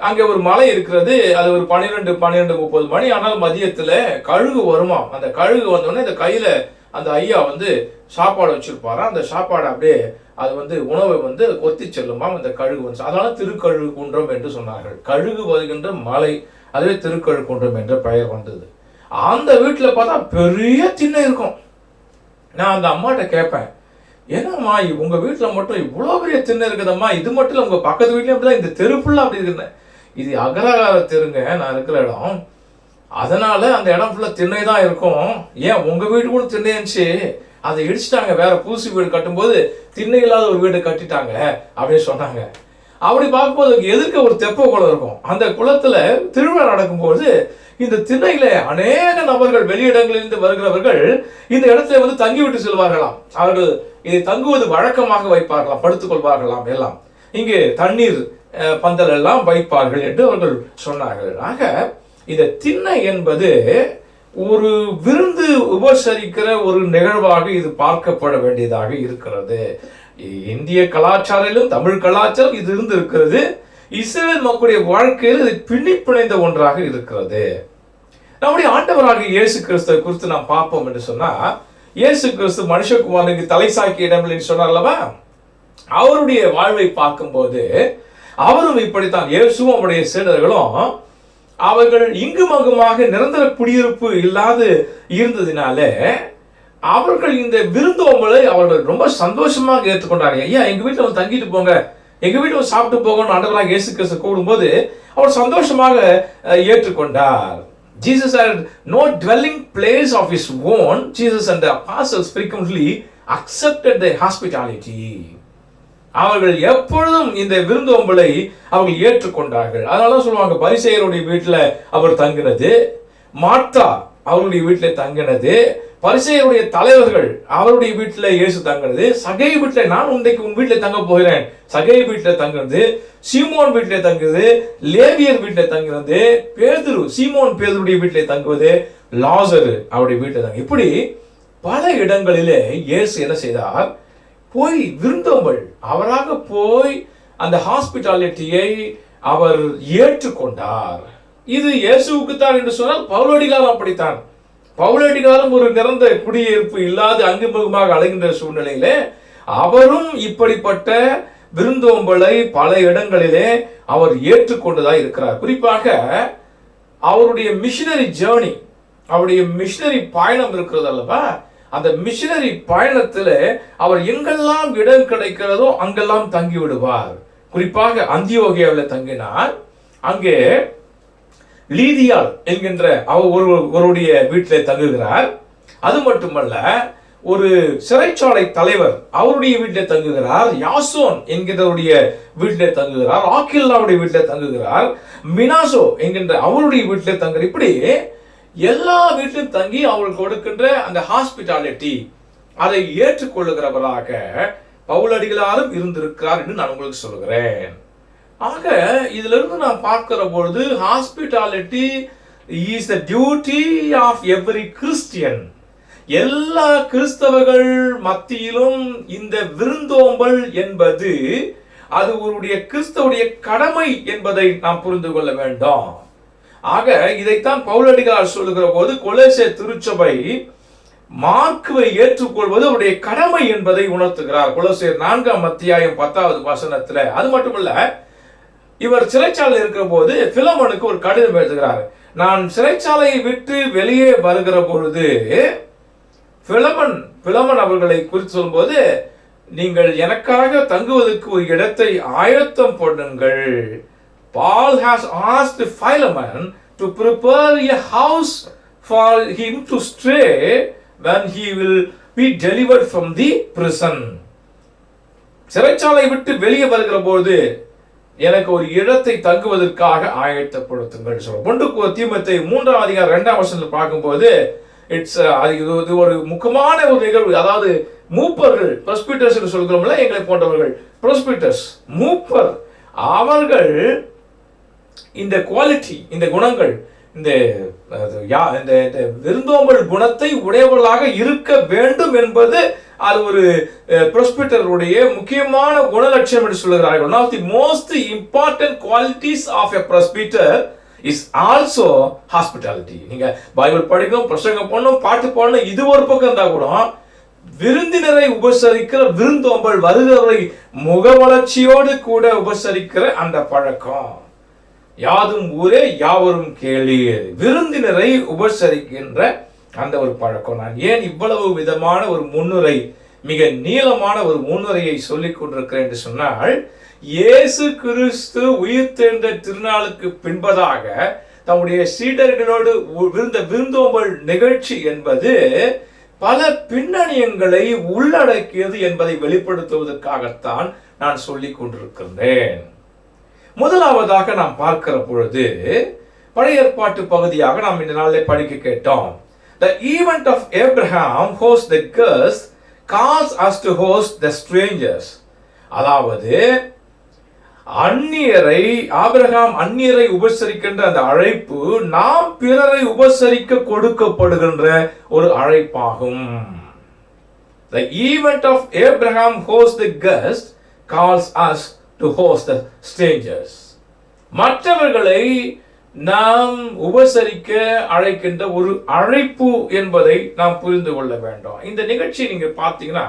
அங்கே ஒரு மலை இருக்கிறது, அது ஒரு 12:30 மணி. ஆனால் மதியத்துல கழுகு வருமாம். அந்த கழுகு வந்தோடனே இந்த கையில அந்த ஐயா சாப்பாடு வச்சிருப்பாராம். அந்த சாப்பாடு அப்படியே அது உணவை கொத்தி செல்லுமாம் அந்த கழுகு அதனால திருக்கழுக்குன்றம் என்று சொன்னார்கள். கழுகு வருகின்ற மலை, அதுவே திருக்கழுக்குன்றம் என்ற பெயர் வந்தது. அந்த வீட்டுல பார்த்தா பெரிய திண்ணை இருக்கும். நான் அந்த அம்மாட்ட கேட்பேன், ஏன்னாம்மா உங்க வீட்டுல மட்டும் இவ்வளவு பெரிய திண்ணை இருக்குதம்மா, இது மட்டும் இல்ல உங்க பக்கத்து வீட்லயும் அப்படிதான், இந்த தெரு ஃபுல்லா அப்படி இருக்குன்னு. இது அகரகார தெருங்க நான் இருக்கிற இடம், அதனால அந்த இடம் ஃபுல்லா திண்ணை தான் இருக்கும். ஏன் உங்க வீடு கூட திண்ணை இருந்துச்சு, அதை இடிச்சுட்டாங்க, வேற புதுசு வீடு கட்டும்போது திண்ணை இல்லாத ஒரு வீடு கட்டிட்டாங்க அப்படின்னு சொன்னாங்க. அப்படி பார்க்கும்போது எதிர்க்க ஒரு தெப்ப குளம் இருக்கும். அந்த குளத்துல திருவிழா நடக்கும்போது இந்த திண்ணையில அநேக நபர்கள், வெளியிடங்களிலிருந்து வருகிறவர்கள் இந்த இடத்துல தங்கிவிட்டு செல்வார்களாம். அவர்கள் இதை தங்குவது வழக்கமாக வைப்பார்களாம், படுத்துக் கொள்வார்களாம். எல்லாம் இங்கு தண்ணீர் பந்தல் எல்லாம் வைப்பார்கள் என்று அவர்கள் சொன்னார்கள். ஆக இந்த திண்ணை என்பது ஒரு விருந்து உபசரிக்கிற ஒரு நிகழ்வாக இது பார்க்கப்பட வேண்டியதாக இருக்கிறது. இந்திய கலாச்சாரம், தமிழ் கலாச்சாரம் இது இருந்து இருக்கிறது. இஸ்ரவேல் மக்களுடைய வாழ்க்கையில் இது பின்னிப்பிணைந்த ஒன்றாக இருக்கிறது. நம்முடைய ஆண்டவராக இயேசு கிறிஸ்துவை குறித்து நாம் பார்ப்போம் என்று சொன்னா, இயேசு கிறிஸ்து மனுஷகுமாரனுக்கு தலை சாய்க்க இடமில்லைன்னு சொன்னார் அல்லவா? அவருடைய வாழ்வை பார்க்கும்போது அவரும் இப்படித்தான். இயேசுவும் அவருடைய சீடர்களும் அவர்கள் இங்கும் அங்குமாக நிரந்தர குடியிருப்பு இல்லாது இருந்ததினால அவர்கள் இந்த விருந்தோம்பலை அவர்கள் ரொம்ப சந்தோஷமாக ஏற்றுக்கொண்டாங்க. ஐயா, எங்க வீட்டில் வந்து தங்கிட்டு போங்க, எங்க வீட்டில் வந்து சாப்பிட்டு போகணும்னு ஆண்டவராக இயேசு கிறிஸ்து கூடும்போது அவர் சந்தோஷமாக ஏற்றுக்கொண்டார். Jesus had no dwelling place of his own. Jesus and the apostles frequently accepted the hospitality. அவர்கள் எப்பொழுதும் இந்த விருந்தோம்பலை அவர்கள் ஏற்றுக்கொண்டார்கள். அதனால சொல்லுவாங்க, பரிசேயருடைய வீட்டில் அவர் தங்கினது, மார்த்தா அவருடைய வீட்டில் தங்கினது, பரிசேயருடைய தலைவர்கள் அவருடைய வீட்டில் இயேசு தங்கினது, சகை வீட்டில் நான் இன்றைக்கு உன் வீட்டில் தங்க போகிறேன், சகை வீட்டில் தங்கினது, சீமோன் வீட்டில் தங்குவது, லேவியர் வீட்டில் தங்கினது, பேதுரு சீமோன் பேதுருடைய வீட்டில் தங்குவது, லாசரு அவருடைய வீட்டில் தங்க. இப்படி பல இடங்களிலே இயேசு என்ன செய்தார்? போய் விருந்தோம்பல் அவராக போய் அந்த ஹாஸ்பிட்டாலிட்டியை அவர் ஏற்றுக்கொண்டார். இது இயேசுவுக்கு தான் என்று சொன்னால் பவுலடிகாரம் அப்படித்தான். பவுலடிகாரம் ஒரு நிரந்தர குடியிருப்பு இல்லாது அங்குமுகமாக அலைகின்ற சூழ்நிலையிலே அவரும் இப்படிப்பட்ட விருந்தோம்பலை பல இடங்களிலே அவர் ஏற்றுக்கொண்டுதான் இருக்கிறார். குறிப்பாக அவருடைய மிஷனரி ஜேர்னி, அவருடைய மிஷனரி பயணம் இருக்கிறது அல்லவா? அந்த மிஷனரி பயணத்தில் அவர் எங்கெல்லாம் இடம் கிடைக்கிறதோ அங்கெல்லாம் தங்கி விடுவார். குறிப்பாக அந்தியோகியாவில் தங்கினார். அங்கே லீதியாள் என்கின்ற ஒருவருடைய வீட்டில் தங்குகிறார். அது மட்டுமல்ல, ஒரு சிறைச்சாலை தலைவர் அவருடைய வீட்டில் தங்குகிறார். யாசோன் என்கிறவருடைய வீட்டில் தங்குகிறார். ஆக்கில்லாவுடைய வீட்டில் தங்குகிறார். மினாசோ என்கின்ற அவருடைய வீட்டில் தங்குகிறார். இப்படி எல்லா வீட்டிலும் தங்கி அவர்கள் கொடுக்கின்ற அந்த ஹாஸ்பிட்டாலிட்டி அதை ஏற்றுக்கொள்ளுகிறவராக பவுலடிகளாரும் இருந்திருக்கிறார் என்று நான் உங்களுக்கு சொல்கிறேன். ஆக இதிலிருந்து நாம் பார்க்கிற பொழுது hospitality is the duty of every Christian. எல்லா கிறிஸ்தவர்கள் மத்தியிலும் இந்த விருந்தோம்பல் என்பது அது ஒரு கிறிஸ்தவுடைய கடமை என்பதை நாம் புரிந்து கொள்ள வேண்டும். ஆக இதைத்தான் பவுலடிகளார் சொல்லுகிற போது கொலோசே திருச்சபை மார்க்குவை ஏற்றுக்கொள்வது அவருடைய கடமை என்பதை உணர்த்துகிறார். கொலோசியர் 4:10 அது மட்டுமல்ல, இவர் சிறைச்சாலை இருக்கிற போது பிலமோனுக்கு ஒரு கடிதம் எழுதுகிறார். நான் சிறைச்சாலையை விட்டு வெளியே வருகிற பொழுது பிலமன் அவர்களை குறித்து சொல்லும்போது, நீங்கள் எனக்காக தங்குவதற்கு ஒரு இடத்தை ஆயத்தம் பண்ணுங்கள். Paul has asked Philemon to prepare a house for him to stay when he will be delivered from the prison. சிறைச்சாலை விட்டு வெளியே வருகிற போது எனக்கு ஒரு இடத்தை தங்குவதற்காக ஆயத்தப்படுத்துங்கள் சொல்றோம். 1 தீமோத்தேயு 3:2 பார்க்கும்போது இது ஒரு முக்கியமான ஒரு நிகழ்வு. அதாவது மூப்பர்கள், பிரஸ்பிட்டர்ஸ் என்று சொல்கிறோம்ல, எங்களை போன்றவர்கள் பிரஸ்பிட்டர்ஸ், மூப்பர், அவர்கள் இந்த குவாலிட்டி, இந்த குணங்கள், இந்த விருந்தோம்பல் குணத்தை உடையவர்களாக இருக்க வேண்டும் என்பது அது ஒரு பிரஸ்பிட்டருடைய முக்கியமான குணலட்சணம் என்று சொல்கிறார்கள். One of the most important qualities of a presbyter is also hospitality. நீங்க பைபிள் படிக்கணும், பிரசங்கம் பண்ணணும், பாட்டு பாடணும், இது ஒரு பக்கம் இருந்தா கூட விருந்தினரை உபசரிக்கிற விருந்தோம்பல், வருகிறவரை முகவளர்ச்சியோடு கூட உபசரிக்கிற அந்த பழக்கம், யாதும் ஊரே யாவரும் கேளீர், விருந்தினரை உபசரிக்கின்ற அந்த ஒரு பழக்கம். நான் ஏன் இவ்வளவு விதமான ஒரு முன்னுரை, மிக நீளமான ஒரு முன்னுரையை சொல்லிக் கொண்டிருக்கிறேன் என்று சொன்னால், இயேசு கிறிஸ்து உயிர்த்தெழுந்த திருநாளுக்கு பின்பதாக தம்முடைய சீடர்களோடு விருந்தோம்பல் நிகழ்ச்சி என்பது பல பின்னணியங்களை உள்ளடக்கியது என்பதை வெளிப்படுத்துவதற்காகத்தான் நான் சொல்லிக் கொண்டிருக்கின்றேன். முதலாவதாக நாம் பார்க்கிற பொழுது பழைய ஏற்பாட்டு பகுதியாக நாம் இந்த நாளில் படிக்க கேட்டோம். The event of Abraham host the guests calls us to host the strangers. அதாவது ஆபிரகாம் அந்நியரை உபசரிக்கின்ற அந்த அழைப்பு நாம் பிறரை உபசரிக்க கொடுக்கப்படுகின்ற ஒரு அழைப்பாகும். The event of Abraham host the guest calls us to host the strangers. மற்றவர்களை நாம் உபசரிக்க அழைக்கின்ற ஒரு அழைப்பு என்பதை நாம் புரிந்து கொள்ள வேண்டும். இந்த நிகழ்ச்சி நீங்க பார்த்தீங்கன்னா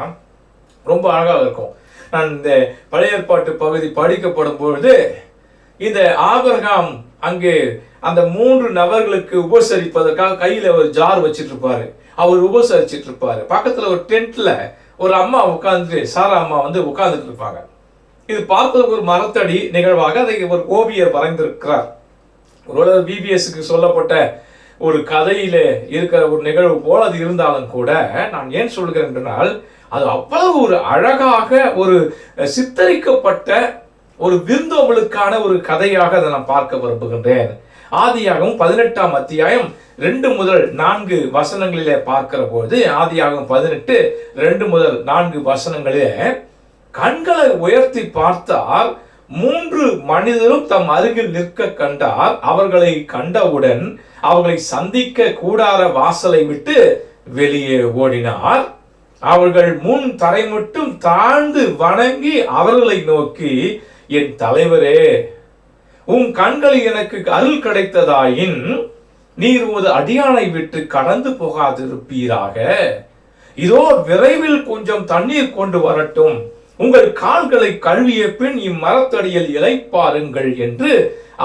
ரொம்ப அழகாக இருக்கும். நான் இந்த பழைய ஏற்பாட்டு பகுதி படிக்கப்படும் பொழுது இந்த ஆபிரகாம் அங்கே அந்த 3 நபர்களுக்கு உபசரிப்பதற்காக கையில ஒரு ஜார் வச்சிட்டு இருப்பாரு. அவர் உபசரிச்சிட்டு இருப்பாரு. பக்கத்துல ஒரு டென்ட்ல ஒரு அம்மா உட்கார்ந்து, சாரா அம்மா வந்து உட்கார்ந்துட்டு இருப்பாங்க. இது பார்ப்பதற்கு ஒரு மரத்தடி நிகழ்வாக அதை ஒரு ஓவியர் வரைந்திருக்கிறார். ஒருவேளை பிபிஎஸ்க்கு சொல்லப்பட்ட ஒரு கதையில இருக்கிற ஒரு நிகழ்வு போல அது இருந்தாலும் கூட நான் ஏன் சொல்கிறேன் என்றால் அது அவ்வளவு ஒரு அழகாக ஒரு சித்தரிக்கப்பட்ட ஒரு விருந்தோம்பலுக்கான ஒரு கதையாக அதை நான் பார்க்க விரும்புகின்றேன். ஆதியாகமம் 18ஆம் அத்தியாயம் 2 முதல் 4 வசனங்களிலே பார்க்கிற போது, ஆதியாகமம் 18 2 முதல் 4 வசனங்களிலே கண்களை உயர்த்தி பார்த்தார், 3 மனிதரும் தம் அருகில் நிற்க கண்டார். அவர்களை கண்டவுடன் அவர்களை சந்திக்க கூடார வாசலை விட்டு வெளியே ஓடினார். அவர்கள் முன் தரை மட்டும் தாழ்ந்து வணங்கி அவர்களை நோக்கி, என் தலைவரே, உன் கண்களில் எனக்கு அருள் கிடைத்ததாயின் நீர் உமது அடியானை விட்டு கடந்து போகாதிருப்பீராக. இதோ விரைவில் கொஞ்சம் தண்ணீர் கொண்டு வரட்டும், உங்கள் கால்களை கழுவிய பின் இம்மரத்தடியில் இளைப்பாருங்கள் என்று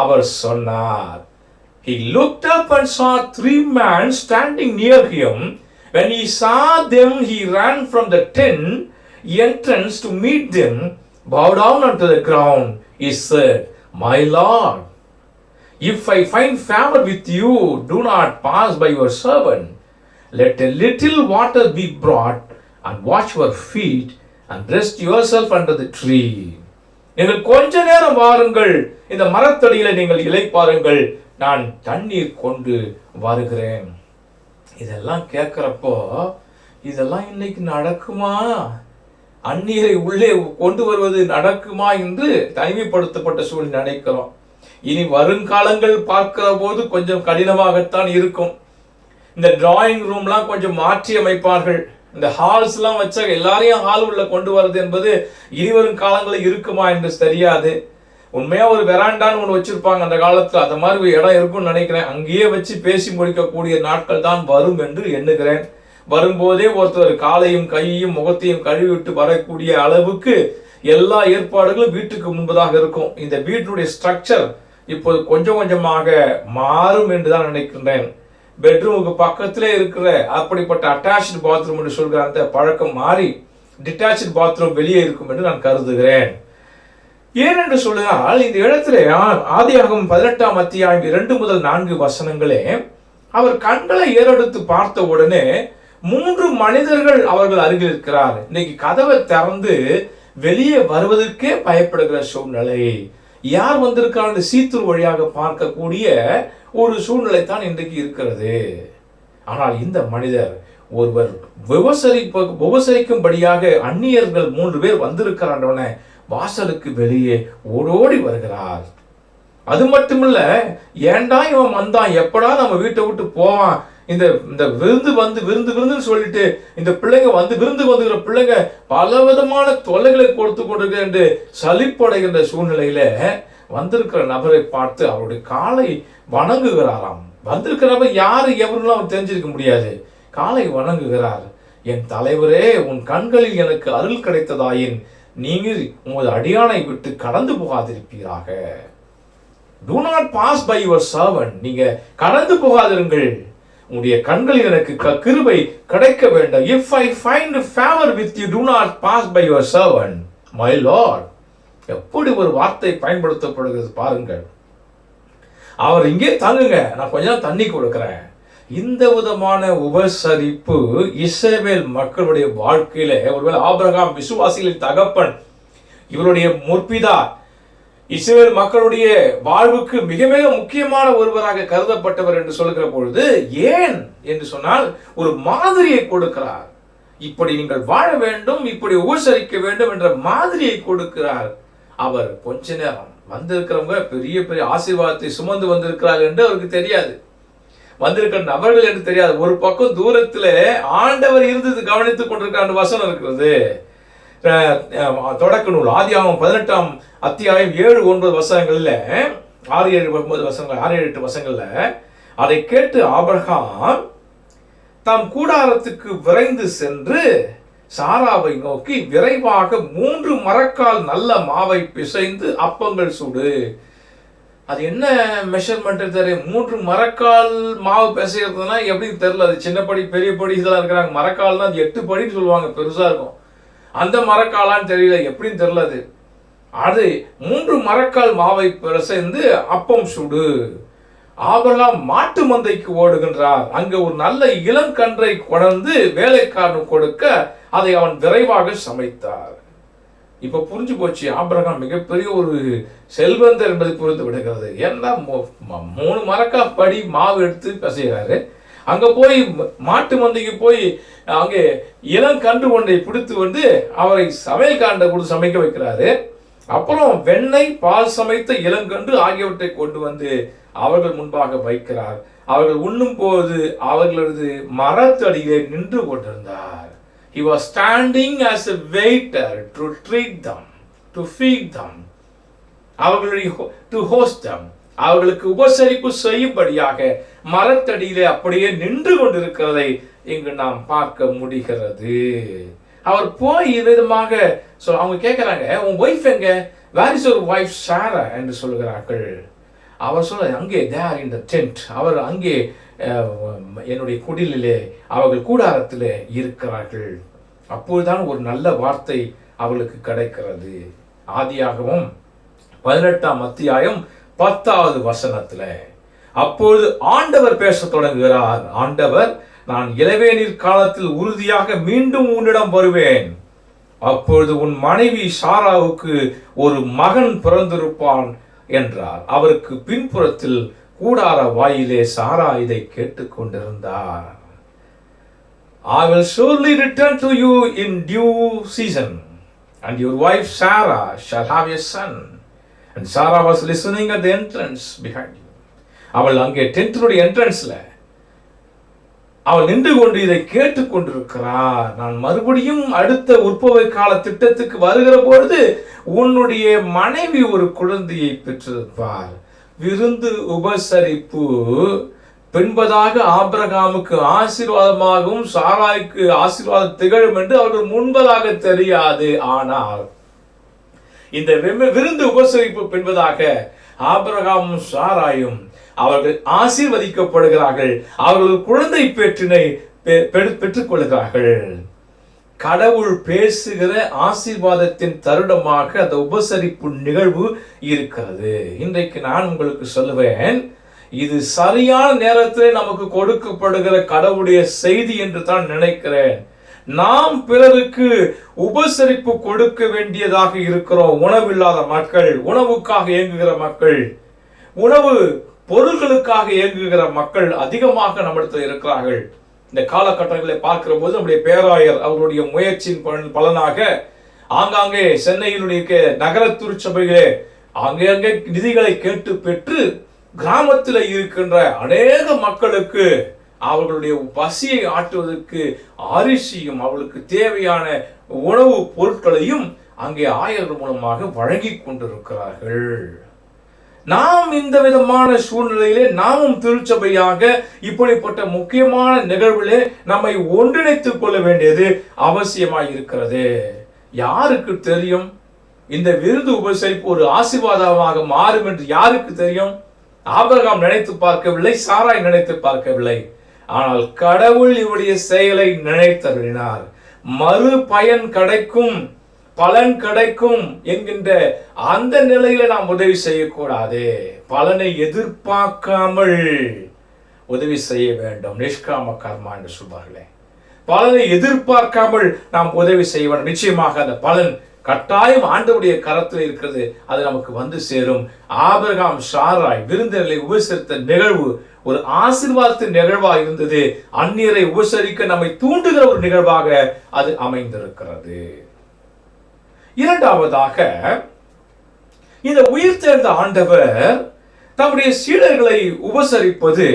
அவர் சொன்னார். He looked up and saw 3 men standing near him. When he saw them, he ran from the tent entrance to meet them, bowed down unto the ground. He said, My Lord, if I find favor with you, do not pass by your servant. Let a little water be brought, and wash your feet, and rest yourself under the tree. நீங்கள் கொஞ்ச நேரம் வாருங்கள், இந்த மரத்தடியில நீங்கள் இளைப்பாருங்கள், நான் தண்ணீர் கொண்டு வருகிறேன். இதெல்லாம் கேட்கிறப்போ இதெல்லாம் இன்னைக்கு நடக்குமா? அந்நீரை உள்ளே கொண்டு வருவது நடக்குமா என்று தனிமைப்படுத்தப்பட்ட சூழ்நிலை நினைக்கிறோம். இனி வருங்காலங்கள் பார்க்கிற போது கொஞ்சம் கடினமாகத்தான் இருக்கும். இந்த டிராயிங் ரூம்லாம் கொஞ்சம் மாற்றி அமைப்பார்கள். இந்த ஹால்ஸ்லாம் வச்சா எல்லாரையும் ஹால் உள்ள கொண்டு வருது என்பது இனி வரும் காலங்களில் இருக்குமா என்று தெரியாது. உண்மையா ஒரு வெராண்டான்னு ஒன்று வச்சிருப்பாங்க அந்த காலத்துல, அந்த மாதிரி ஒரு இடம் இருக்கும்னு நினைக்கிறேன். அங்கேயே வச்சு பேசி முடிக்கக்கூடிய நாட்கள் தான் வரும் என்று எண்ணுகிறேன். வரும்போதே ஒருத்தர் காலையும் கையையும் முகத்தையும் கழுவிட்டு வரக்கூடிய அளவுக்கு எல்லா ஏற்பாடுகளும் வீட்டுக்கு முன்பதாக இருக்கும். இந்த வீட்டுடைய ஸ்ட்ரக்சர் இப்போது கொஞ்சம் கொஞ்சமாக மாறும் என்று தான் நினைக்கின்றேன். பெட்ரூமுக்கு பக்கத்திலே இருக்கிற அப்படிப்பட்ட அட்டாச்டு பாத்ரூம் என்று சொல்கிற அந்த பழக்கம் மாறி டிட்டாச்டு பாத்ரூம் வெளியே இருக்கும் என்று நான் கருதுகிறேன். ஏனென்று சொல்லுகிறால் இந்த இடத்துல ஆதியாகமம் 18ஆம் அத்தியாயம் 2 முதல் 4 வசனங்களே, அவர் கண்களை ஏறெடுத்து பார்த்த உடனே 3 மனிதர்கள் அவர்கள் அருகில் இருக்கிறார். இன்னைக்கு கதவை திறந்து வெளியே வருவதற்கே பயப்படுகிற சூழ்நிலை. யார் வந்திருக்காங்க சீத்துரு வழியாக பார்க்கக்கூடிய ஒரு சூழ்நிலை தான் இன்றைக்கு இருக்கிறது. ஆனால் இந்த மனிதர் ஒருவர் உபசரிக்கும்படியாக அந்நியர்கள் 3 பேர் வந்திருக்கிறான்றவன வாசலுக்கு வெளியே ஓடோடி வருகிறார். அது மட்டுமில்ல, ஏண்டா இவன் வந்தான், எப்படா நம்ம வீட்டை விட்டு போவான், இந்த விருந்துன்னு சொல்லிட்டு இந்த பிள்ளைங்க விருந்து வந்துகிற பிள்ளைங்க பல விதமான தொல்லைகளை கொடுத்து கொண்டிருக்கிற என்று சலிப்படைகின்ற சூழ்நிலையில வந்திருக்கிற நபரை பார்த்து அவருடைய காலை வணங்குகிறாராம். வந்திருக்கிற நபர் யாரு எவருன்னு அவர் தெரிஞ்சிருக்க முடியாது. காலை வணங்குகிறார். என் தலைவரே, உன் கண்களில் எனக்கு அருள் கிடைத்ததாயின் நீங்கள் உமது அடியானை விட்டு கடந்து போகாதிருப்பீராக. Do not pass by your servant. நீங்க கடந்து போகாதிருங்கள், உங்களுடைய கண்களில் எனக்கு கிருபை கிடைக்க வேண்டும். If I find favor with you, do not pass by your servant, my Lord. எப்படி ஒரு வார்த்தை பயன்படுத்தப்படுகிறது பாருங்கள். அவர் இங்கே தங்குங்க, நான் கொஞ்சம் தண்ணி கொடுக்கிறேன். இந்த விதமான உபசரிப்பு இஸ்ரவேல் மக்களுடைய வாழ்க்கையில, ஒருவேளை ஆபிரகாம் விசுவாசிகளின் தகப்பன், இவருடைய முற்பிதா, இஸ்ரவேல் மக்களுடைய வாழ்வுக்கு மிக மிக முக்கியமான ஒருவராக கருதப்பட்டவர் என்று சொல்லுகிற பொழுது, ஏன் என்று சொன்னால் ஒரு மாதிரியை கொடுக்கிறார். இப்படி நீங்கள் வாழ வேண்டும், இப்படி உபசரிக்க வேண்டும் என்ற மாதிரியை கொடுக்கிறார். அவர் கொஞ்ச நேரம் வந்திருக்கிறவங்க பெரிய பெரிய ஆசீர்வாதத்தை சுமந்து வந்திருக்கிறார் என்று அவருக்கு தெரியாது. வந்திருக்கிற நபர்கள் என்று தெரியாது. ஒரு பக்கம் தூரத்துல ஆண்டவர் இருந்து கவனித்துக் கொண்டிருக்கிற வசனம் இருக்கிறது. தொடக்க நூல் ஆதியாகமம் 18ஆம் அத்தியாயம் 7-9 வசனங்கள்ல 6-7 வசனங்கள் 6-8 வசனங்கள்ல அதை கேட்டு ஆபிரகாம் தாம் கூடாரத்துக்கு விரைந்து சென்று சாராவை நோக்கி, விரைவாக 3 மரக்கால் நல்ல மாவை பிசைந்து அப்பங்கள் சுடு. அது என்ன மெஷர்மெண்ட் தெரியும்? 3 மரக்கால் மாவு பிசைறதுனா எப்படி தெரியல. அது சின்னப்படி பெரியப்படி இதெல்லாம் இருக்கிறாங்க. மரக்கால்னா அது 8 படின்னு சொல்லுவாங்க, பெருசா இருக்கும். அந்த மரக்காலான்னு தெரியல, எப்படின்னு தெரியல. அது 3 மரக்கால் மாவை பிசைந்து அப்பம் சுடு. ஆபிரகாம் மாட்டு மந்தைக்கு ஓடுகின்றார். அங்க ஒரு நல்ல இளங்கன்றை கொண்டு வேலைக்காரன் கொடுக்க அதை அவன் விரைவாக சமைத்தார். இப்ப புரிஞ்சு போச்சு, ஆபிரகாம் மிகப்பெரிய ஒரு செல்வந்தர் என்பதை புரிந்து விடுகிறது. ஏன்னா 3 மரக்கால் படி மாவு எடுத்து பிசைகிறாரு. அங்க போய் மாட்டு மந்தைக்கு போய் அங்கே இளங்கன்று ஒன்றை பிடித்து வந்து அவரை சமையல்காரனை கொடுத்து சமைக்க வைக்கிறாரு. அப்புறம் வெண்ணெய், பால் சமைத்த இளங்கன்று ஆகியவற்றை கொண்டு வந்து அவர்கள் முன்பாக வைக்கிறார். அவர்கள் உண்ணும் போது அவர்களது மரத்தடியிலே நின்று கொண்டிருந்தார். He was standing as a waiter to treat them, to feed them, to host them. அவர்களுக்கு உபசரிப்பு செய்யும்படியாக மரத்தடியிலே அப்படியே நின்று கொண்டிருக்கிறதை இங்கு நாம் பார்க்க முடிகிறது. அவர் போய் விதமாக அவங்க கேட்கிறாங்க, உன் ஒய்ஃப் எங்க? வேர் இஸ் யுவர் வைஃப் சாரா என்று சொல்கிறார்கள். அவர் சொல்ல, அங்கே தேர் இன் த டென்ட். அவர் அங்கே என்னுடைய குடிலிலே அவர்கள் கூடாரத்திலே இருக்கிறார்கள். அப்போதுதான் ஒரு நல்ல வார்த்தை அவளுக்கு கிடைக்கிறது. ஆதியாகமம் 18ஆம் அத்தியாயம் 10வது வசனத்துல அப்பொழுது ஆண்டவர் பேச தொடங்குகிறார். ஆண்டவர், நான் இளவேனில் காலத்தில் உறுதியாக மீண்டும் உன்னிடம் வருவேன். அப்பொழுது உன் மனைவி சாராவுக்கு ஒரு மகன் பிறந்திருப்பான் என்றார். அவருக்கு பின்புறத்தில் கூடார வாயிலே சாரா இதை கேட்டுக்கொண்டிருந்தார். I will surely return to you in due season, and your wife Sarah shall have a son. And Sarah was listening at the entrance behind you. அவள் அங்கே டென்ட்டினுடைய என்ட்ரன்ஸ்ல அவள் நின்று கொண்டு இதை கேட்டுக்கொண்டிருக்கிறார். நான் மறுபடியும் அடுத்த உற்பவை கால திட்டத்துக்கு வருகிற பொழுது உன்னுடைய மனைவி ஒரு குழந்தையை பெற்றிருப்பார். விருந்து உபசரிப்பு பின்பதாக ஆபிரகாமுக்கு ஆசீர்வாதமாகவும் சாராய்க்கு ஆசீர்வாதம் திகழும் என்று அவர்கள் முன்பதாக தெரியாது. ஆனால் இந்த விருந்து உபசரிப்பு பின்பதாக ஆபிரகாமும் சாராயும் அவர்கள் ஆசீர்வதிக்கப்படுகிறார்கள். அவர்கள் குழந்தை பேற்றினை பெற்றுக் கொள்கிறார்கள். கடவுள் பேசுகிற ஆசீர்வாதத்தின் தருணமாக அந்த உபசரிப்பு நிகழ்வு இருக்கிறது. இன்றைக்கு நான் உங்களுக்கு சொல்லுவேன், இது சரியான நேரத்தில் நமக்கு கொடுக்கப்படுகிற கடவுளுடைய செய்தி என்று தான் நினைக்கிறேன். நாம் பிறருக்கு உபசரிப்பு கொடுக்க வேண்டியதாக இருக்கிறோம். உணவில்லாத மக்கள், உணவுக்காக இயங்குகிற மக்கள், உணவு பொருள்களுக்காக இயங்குகிற மக்கள் அதிகமாக நம்மிடத்தில் இருக்கிறார்கள். இந்த காலகட்டங்களை பார்க்கிற போது நம்முடைய பேராயர் அவர்களுடைய முயற்சியின் பலனாக ஆங்காங்கே சென்னையினுடைய நகர திருச்சபைகளே அங்கே நிதிகளை கேட்டு பெற்று கிராமத்தில் இருக்கின்ற அநேக மக்களுக்கு அவர்களுடைய பசியை ஆற்றுவதற்கு அரிசியும் அவர்களுக்கு தேவையான உணவு பொருட்களையும் அங்கே ஆயர்கள் மூலமாக வழங்கி கொண்டிருக்கிறார்கள். நாம் இந்த விதமான சூழ்நிலையிலே நாமும் திருச்சபையாக இப்படிப்பட்ட முக்கியமான நிகழ்விலே நம்மை ஒன்றிணைத்துக் கொள்ள வேண்டியது அவசியமாய் இருக்கிறது. யாருக்கு தெரியும் இந்த விருந்து உபசரிப்பு ஒரு ஆசீர்வாதமாக மாறும் என்று யாருக்கு தெரியும்? ஆபிரகாம் நினைத்து பார்க்கவில்லை, சாராய் நினைத்து பார்க்கவில்லை. ஆனால் கடவுள் இவருடைய செயலை நினைத்தருளினார். மறு பயன் கிடைக்கும், பலன் கிடைக்கும் என்கின்ற அந்த நிலையில நாம் உதவி செய்யக்கூடாது. பலனை எதிர்பார்க்காமல் உதவி செய்ய வேண்டும். நிஷ்காம கர்மா என்று சொல்வார்களே, பலனை எதிர்பார்க்காமல் நாம் உதவி செய்ய வேண்டும். நிச்சயமாக அந்த பலன் கட்டாயம் ஆண்டவருடைய கரத்தில் இருக்கிறது, அது நமக்கு வந்து சேரும். ஆபிரகாம் சாராய் விருந்தினர்களை உபசரித்த நிகழ்வு ஒரு ஆசீர்வாதத்தின் நிகழ்வாக இருந்தது. அந்நியரை உபசரிக்க நம்மை தூண்டுகிற ஒரு நிகழ்வாக அது அமைந்திருக்கிறது. இரண்டாவதாக, இந்த உயிர்த்தெழுந்த ஆண்டவர் தம்முடைய சீடர்களை உபசரிப்பது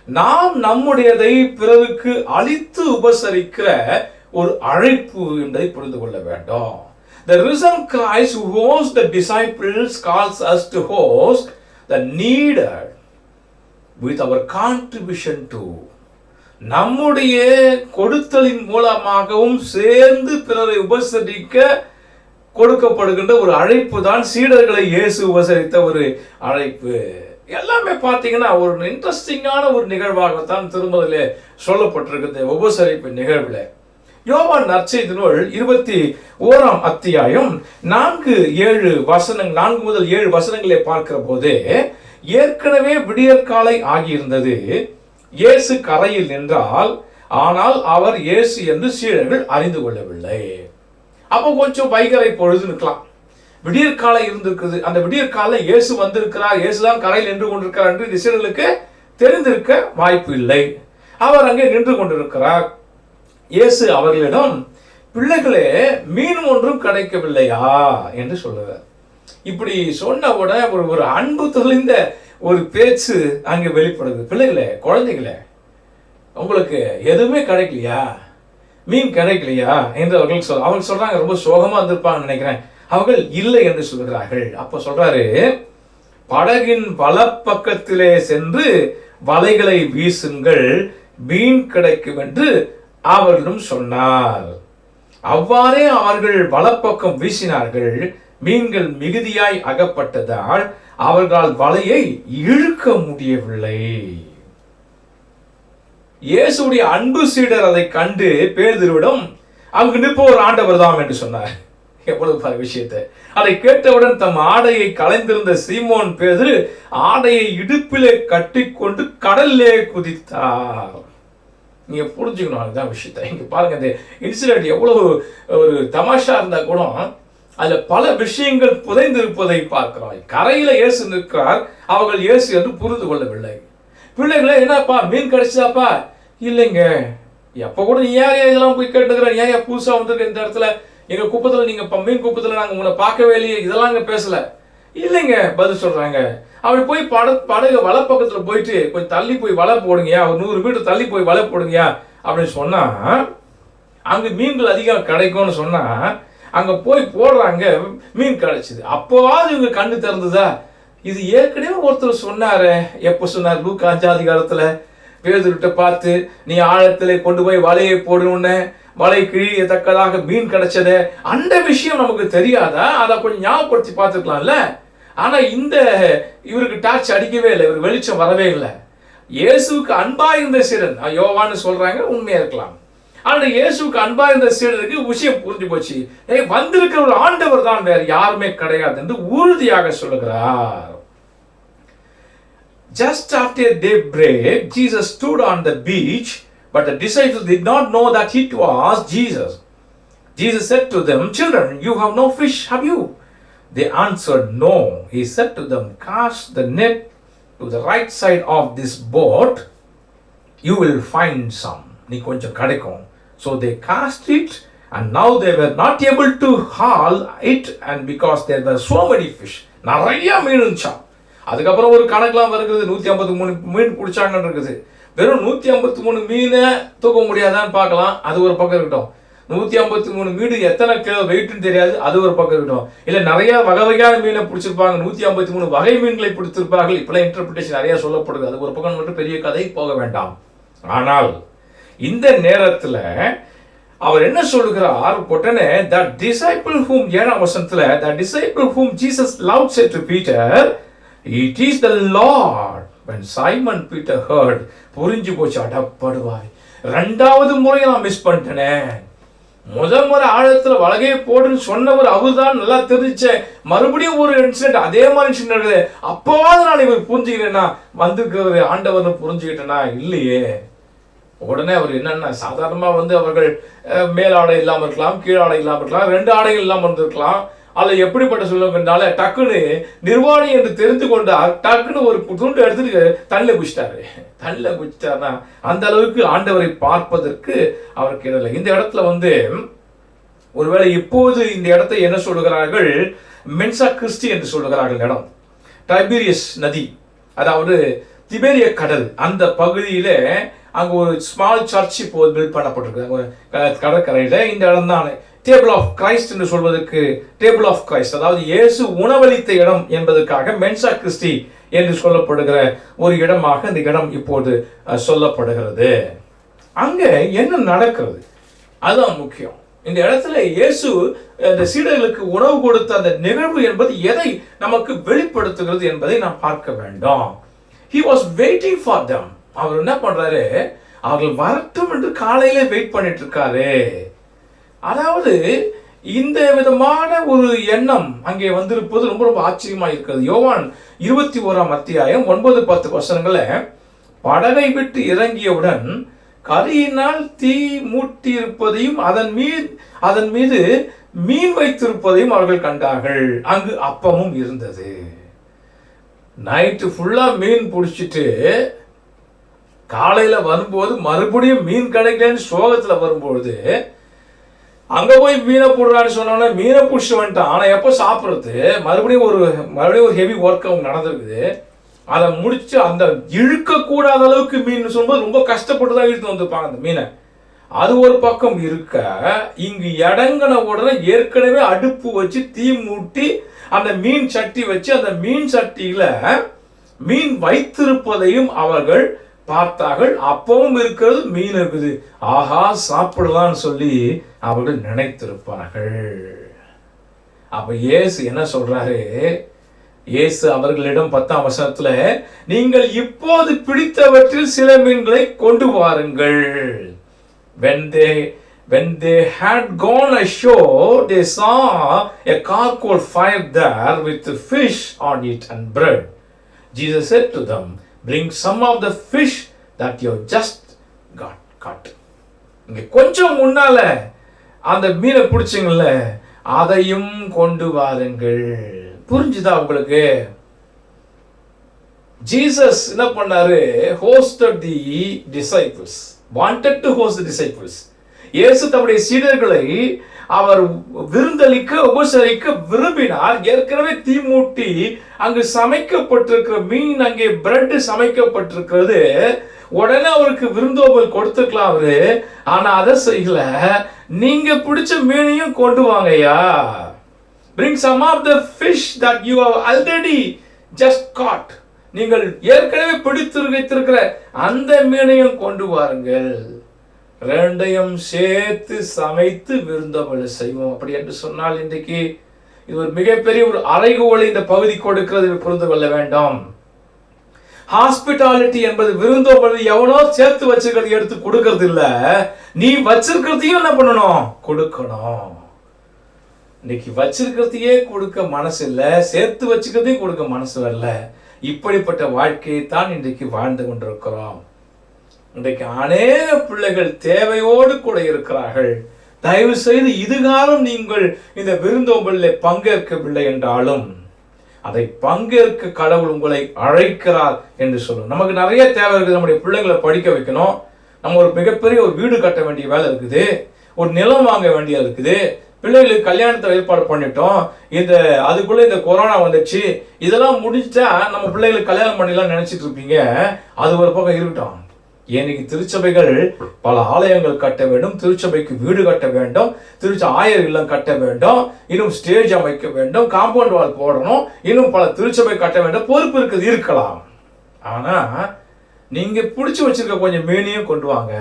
நாம் நம்முடையதை பிறருக்கு அளித்து உபசரிக்கிற ஒரு அழைப்பு என்பதை புரிந்து கொள்ள வேண்டும். The risen Christ who hosts the disciples calls us to host the needed with our contribution to. நம்முடைய கொடுத்தலின் மூலமாகவும் சேர்ந்து பிறரை உபசரிக்க கொடுக்கப்படுகின்ற ஒரு அழைப்பு தான் சீடர்களை இயேசு உபசரித்த ஒரு அழைப்பு. எல்லாமே பார்த்தீங்கன்னா ஒரு இன்ட்ரெஸ்டிங்கான ஒரு நிகழ்வாகத்தான் திருமதிலே சொல்லப்பட்டிருக்கிறது. உபசரிப்பு நிகழ்வுல யோவான் நற்செய்தி நூல் 21ஆம் அத்தியாயம் 4 முதல் 7 வசனங்களை பார்க்கிற போது, ஏற்கனவே விடியற்காலை ஆகியிருந்தது. இயேசு கரையில் நின்றால், ஆனால் அவர் இயேசு என்று சீடர்கள் அறிந்து கொள்ளவில்லை. அப்போ கொஞ்சம் வைகரை பொழுது நிற்கலாம். விடியற்காலை இருந்திருக்குது. அந்த விடியற்காலை இயேசு வந்திருக்கிறார், இயேசுதான் கரையில் நின்று கொண்டிருக்கிறார் என்று இந்த சீடர்களுக்கு தெரிந்திருக்க வாய்ப்பு இல்லை. அவர் அங்கே நின்று கொண்டிருக்கிறார். இயேசு அவர்களிடம், பிள்ளைகளே, மீன் ஒன்றும் கிடைக்கவில்லையா என்று சொல்லுவார். இப்படி சொன்ன உடனே ஒரு அன்பு தொலைந்த ஒரு பேச்சு அங்கே வெளிப்படுது. பிள்ளைகளே, குழந்தைகளே, உங்களுக்கு எதுவுமே கிடைக்கலையா, மீன் கிடைக்கலையா என்று அவர்கள் சொல்றாங்க. ரொம்ப சோகமா இருந்திருப்பாங்க நினைக்கிறேன். அவர்கள் இல்லை என்று சொல்கிறார்கள். அப்ப சொல்றாரு, படகின் வலப்பக்கத்திலே சென்று வலைகளை வீசுங்கள், மீன் கிடைக்கும் என்று அவர்களும் சொன்னார். அவ்வாறே அவர்கள் வலப்பக்கம் வீசினார்கள். மீன்கள் மிகுதியாய் அகப்பட்டதால் அவர்களால் வலையை இழுக்க முடியவில்லை. இயேசுடைய அன்பு சீடர் அதை கண்டு பேதுருவிடம், அங்கு நிற்பவர் ஆண்டவர் தான் என்று சொன்னார். எவ்வளவு பல விஷயத்தை அதை கேட்டவுடன் தம் ஆடையை களைந்திருந்த சீமோன் பேதுரு ஆடையை இடுப்பிலே கட்டிக்கொண்டு கடல்லே குதித்தார். நீங்க புரிஞ்சுக்கணும் அதுதான் விஷயத்தை. இங்க பாருங்க, இந்த இன்சிடென்ட் எவ்வளவு ஒரு தமாஷா இருந்தா கூட அதுல பல விஷயங்கள் புதைந்திருப்பதை பார்க்கிறோம். கரையில இயேசு நிற்கிறார், அவர்கள் இயேசு என்று புரிந்து கொள்ளவில்லை. பிள்ளைகளே, என்னப்பா மீன் கிடைச்சாப்பா? இல்லைங்க. எப்ப கூட நீ ஏன் இதெல்லாம் போய் கேட்டுக்கிற, ஏன் புதுசா வந்துருக்க இந்த இடத்துல, எங்க குப்பத்துல நீங்க மீன் குப்பத்துல நாங்க உங்களை பார்க்கவே இல்லையே, இதெல்லாம் இங்க பேசல. இல்லைங்க பதில் சொல்றாங்க. அப்படி போய் படகு வலை பக்கத்துல போயிட்டு கொஞ்சம் தள்ளி போய் வலை போடுங்கயா, ஒரு 100 மீட்டர் தள்ளி போய் வலை போடுங்கயா அப்படின்னு சொன்னா, அங்க மீன்கள் அதிகம் கிடைக்கும்னு சொன்னா அங்க போய் போடுறாங்க, மீன் கிடைச்சது. அப்போவாது இவங்க கண்ணு திறந்ததா? இது ஏற்கனவே ஒருத்தர் சொன்னாரு. எப்ப சொன்னார்? லூக்கா 5ஆம் அதிகாரத்துல பேதுருட்ட பார்த்து, நீ ஆழத்துல கொண்டு போய் வலையை போடணும்னு, வலை கிழியத்தக்கதாக மீன் கிடைச்சது. அந்த விஷயம் நமக்கு தெரியாதா? அதை கொஞ்சம் ஞாபகப்படுத்தி பார்த்துக்கலாம்ல. ஆனா இவருக்கு டார்ச் அடிக்கவே இல்லை, இவர் வெளிச்சம் வரவே இல்லை. இயேசுக்கு அன்பா இருந்த சீடன் யோவான்னு சொல்றாங்க, உண்மையா இருக்கலாம். ஆனா இயேசுக்கு அன்பா இருந்த சீடருக்கு விஷயம் புரிஞ்சு போச்சு. வந்திருக்கிற ஒரு ஆண்டவர் தான், வேற யாருமே கிடையாது என்று உறுதியாக சொல்லுகிறார். Just after daybreak, Jesus stood on the beach, but the disciples did not know that it was Jesus. Jesus said to them, "Children, you have no fish, have you?" They answered, "No." He said to them, "Cast the net to the right side of this boat, you will find some." நீ கொஞ்சம் கிடைக்கும். So they cast it, and now they were not able to haul it, and because there were so many fish, நிறைய மீன் இருந்துச்சா. அதுக்கப்புறம் ஒரு கணக்கெல்லாம் வருகிறது, 153 மீன் பிடிச்சாங்கன்னு இருக்குது. வெறும் 153 மீனை தூக்க முடியாதான்னு பார்க்கலாம், அது ஒரு பக்கம் இருக்கட்டும். 153 மீன் எத்தனை கிலோ வெயிட்னு தெரியாது, அது ஒரு பக்கம் இருக்கட்டும். இல்ல நிறைய வகை வகையான மீனை பிடிச்சிருப்பாங்க, 153 வகை மீன்களை பிடித்திருப்பார்கள். இப்பெல்லாம் இன்டர்பிரேஷன் நிறைய சொல்லப்படுது, அது ஒரு பக்கம் மட்டும் பெரிய கதை போக வேண்டாம். ஆனால் இந்த நேரத்துல அவர் என்ன சொல்லுகிறார்? உடனே that disciple whom 7ஆம் வசனத்துல that disciple whom Jesus loved said to Peter, "It is the Lord." When Simon Peter heard, புரிஞ்சு போச்சு, அடப்படுவாய், 2வது முறை நான் மிஸ் பண்ணிட்டேனே. முதல் முறை ஆழத்துல வலகையை போடுன்னு சொன்னவர் அவர்தான், நல்லா தெரிஞ்ச. மறுபடியும் ஒரு இன்சிடென்ட், அதே மாதிரி இன்சிடென்ட் நடக்குது. அப்பவாது நான் இவர் புரிஞ்சுக்கிட்டேன்னா, வந்திருக்கிறவர் ஆண்டவர்னு புரிஞ்சுக்கிட்டேனா? இல்லையே. உடனே அவர் என்னன்னா, சாதாரணமா அவர்கள் மேலாடை இல்லாம இருக்கலாம், கீழாடை இல்லாம இருக்கலாம், 2 ஆடைகள் இல்லாம இருந்திருக்கலாம். அல்ல எப்படிப்பட்ட சொல்லுங்கனால டக்குன்னு நிர்வாணி என்று தெரிந்து கொண்டார். டக்குன்னு ஒரு துண்டு எடுத்துட்டு தண்ணில குச்சிட்டாரு. தண்ணில குச்சிட்டாருன்னா அந்த அளவுக்கு ஆண்டவரை பார்ப்பதற்கு அவருக்கு இடல. இந்த இடத்துல ஒருவேளை இப்போது இந்த இடத்தை என்ன சொல்லுகிறார்கள்? மென்சா கிறிஸ்டி என்று சொல்லுகிறார்கள். இடம் டைபீரியஸ் நதி, அதாவது திபேரிய கடல் அந்த பகுதியில அங்க ஒரு ஸ்மால் சர்ச் இப்போ பில்ட் பண்ணப்பட்டிருக்கு கடற்கரையில. இந்த இடம் தான் டேபிள் ஆஃப் கிரைஸ்ட் என்று சொல்வதற்கு, டேபிள் ஆஃப் கிரைஸ்ட் அதாவது இயேசு உணவளித்த இடம் என்பதற்காக மென்சா கிறிஸ்டி என்று சொல்லப்படுகிற ஒரு இடமாக இந்த இடம் இப்போது சொல்லப்படுகிறது. அங்க என்ன நடக்கிறது அதுதான் முக்கியம். இந்த இடத்துல இயேசு இந்த சீடர்களுக்கு உணவு கொடுத்த அந்த நிகழ்வு என்பது எதை நமக்கு வெளிப்படுத்துகிறது என்பதை நாம் பார்க்க வேண்டும். He was waiting for them. அவர் என்ன பண்றாரு, அவர்கள் வரட்டும் என்று காலையில வெயிட் பண்ணிட்டு இருக்காரு. அதாவது இந்த விதமான ஒரு எண்ணம் அங்கே வந்திருப்பது ரொம்ப ரொம்ப ஆச்சரியமா இருக்கிறது. யோவான் 21ஆம் அத்தியாயம் 9-10 வசனங்கள, படகை விட்டு இறங்கியவுடன் கரியினால் தீ மூட்டி இருப்பதையும் அதன் மீது மீன் வைத்திருப்பதையும் அவர்கள் கண்டார்கள். அங்கு அப்பமும் இருந்தது. நைட்டு ஃபுல்லா மீன் பிடிச்சிட்டு காலையில வரும்போது மறுபடியும் மீன் கிடைக்கலன்னு சோகத்துல வரும்பொழுது அங்க போய் மீனை போடுறான்னு சொன்னோன்னா மீனை பிடிச்சிட்டு வந்துட்டான். ஆனா எப்போ சாப்பிட்றது, மறுபடியும் ஒரு ஹெவி ஒர்க் அவங்க நடந்திருக்குது. அதை முடிச்சு அந்த இழுக்கக்கூடாத அளவுக்கு மீன் சொல்லும்போது ரொம்ப கஷ்டப்பட்டு தான் இழுத்து வந்திருப்பாங்க அந்த மீனை. அது ஒரு பக்கம் இருக்க, இங்கு இடங்கின உடனே ஏற்கனவே அடுப்பு வச்சு தீ மூட்டி அந்த மீன் சட்டி வச்சு அந்த மீன் சட்டியில மீன் வைத்திருப்பதையும் அவர்கள் பார்த்தார்கள். அப்பவும் இருக்கிறது, மீன் இருக்குது, ஆஹா சாப்பிடலான்னு சொல்லி அவர்கள் நினைத்திருப்பார்கள். அப்ப இயேசு என்ன சொல்றாரு, இயேசு அவர்களிடம் 10ஆம் வசனத்துல, நீங்கள் இப்போது பிடித்தவற்றில் சில மீன்களை கொண்டு வாருங்கள். When they had gone ashore, they saw a charcoal fire there with the fish on it and bread. Jesus said to them, bring some of the fish that you just got caught. இங்க கொஞ்சம் முன்னால அந்த மீனை பிடிச்சிங்கல்ல, அதையும் கொண்டு வாருங்கள். புரிஞ்சுதா உங்களுக்கு? ஜீசஸ் என்ன பண்ணாரு, hosted the disciples, wanted to host the disciples. இயேசு தம்முடைய சீடர்களை அவர் விருந்தளிக்க உபசரிக்க விரும்பினார். ஏற்கனவே தீ மூட்டி அங்கு சமைக்கப்பட்டிருக்கிற மீன், அங்கே பிரெட் சமைக்கப்பட்டிருக்கிறது. உடனே அவருக்கு விருந்தோம்பல் கொடுத்துக்கலாம் அவரு, ஆனா அதை செய்யல. நீங்க பிடிச்ச மீனையும் கொண்டு வாங்கய்யா. Bring some of the fish that you have already just caught. நீங்கள் ஏற்கனவே பிடித்து வைத்திருக்கிற அந்த மீனையும் கொண்டு வாருங்கள். ரெண்டையும் சேர்த்து சமைத்து விருந்தோம்பல் செய்வோம். அப்படி என்று சொன்னால் இன்றைக்கு இது ஒரு மிகப்பெரிய ஒரு அறைகோலை இந்த பகுதி கொடுக்கிறது, புரிந்து கொள்ள வேண்டும். ஹாஸ்பிட்டாலிட்டி என்பது விருந்தோம்பல் எவனோ சேர்த்து வச்சிருக்கிறது எடுத்து கொடுக்கறது இல்ல, நீ வச்சிருக்கிறதையும் என்ன பண்ணணும், கொடுக்கணும். இன்னைக்கு வச்சிருக்கிறதையே கொடுக்க மனசு இல்ல, சேர்த்து வச்சுக்கிறதையும் கொடுக்க மனசு வரல. இப்படிப்பட்ட வாழ்க்கையை தான் இன்றைக்கு வாழ்ந்து கொண்டிருக்கிறோம். இன்றைக்கு அநேக பிள்ளைகள் தேவையோடு கூட இருக்கிறார்கள். தயவு செய்து இதுகாலம் நீங்கள் இந்த விருந்தோம்பலில் பங்கேற்கவில்லை என்றாலும் அதை பங்கேற்க கடவுள் உங்களை அழைக்கிறார் என்று சொல்லும். நமக்கு நிறைய தேவை இருக்குது. நம்முடைய பிள்ளைங்களை படிக்க வைக்கணும், நம்ம ஒரு மிகப்பெரிய ஒரு வீடு கட்ட வேண்டிய வேலை இருக்குது, ஒரு நிலம் வாங்க வேண்டியது இருக்குது, பிள்ளைகளுக்கு கல்யாணத்தை ஏற்பாடு பண்ணிட்டோம், அதுக்குள்ள இந்த கொரோனா வந்துச்சு, இதெல்லாம் முடிச்சுட்டா நம்ம பிள்ளைகளுக்கு கல்யாணம் பண்ணிடலாம் நினைச்சிட்டு இருப்பீங்க. அது ஒரு பக்கம் இருக்கட்டும். இன்னைக்கு திருச்சபைகள் பல ஆலயங்கள் கட்ட வேண்டும், திருச்சபைக்கு வீடு கட்ட வேண்டும், ஆயர் இல்லம் கட்ட வேண்டும், இன்னும் ஸ்டேஜ் அமைக்க வேண்டும், காம்பவுண்ட் வால் போடணும், இன்னும் பல திருச்சபை கட்ட வேண்டும். பொறுப்பு இருக்குது, இருக்கலாம். ஆனா நீங்க பிடிச்சு வச்சிருக்க கொஞ்சம் மீனையும் கொண்டு வாங்க.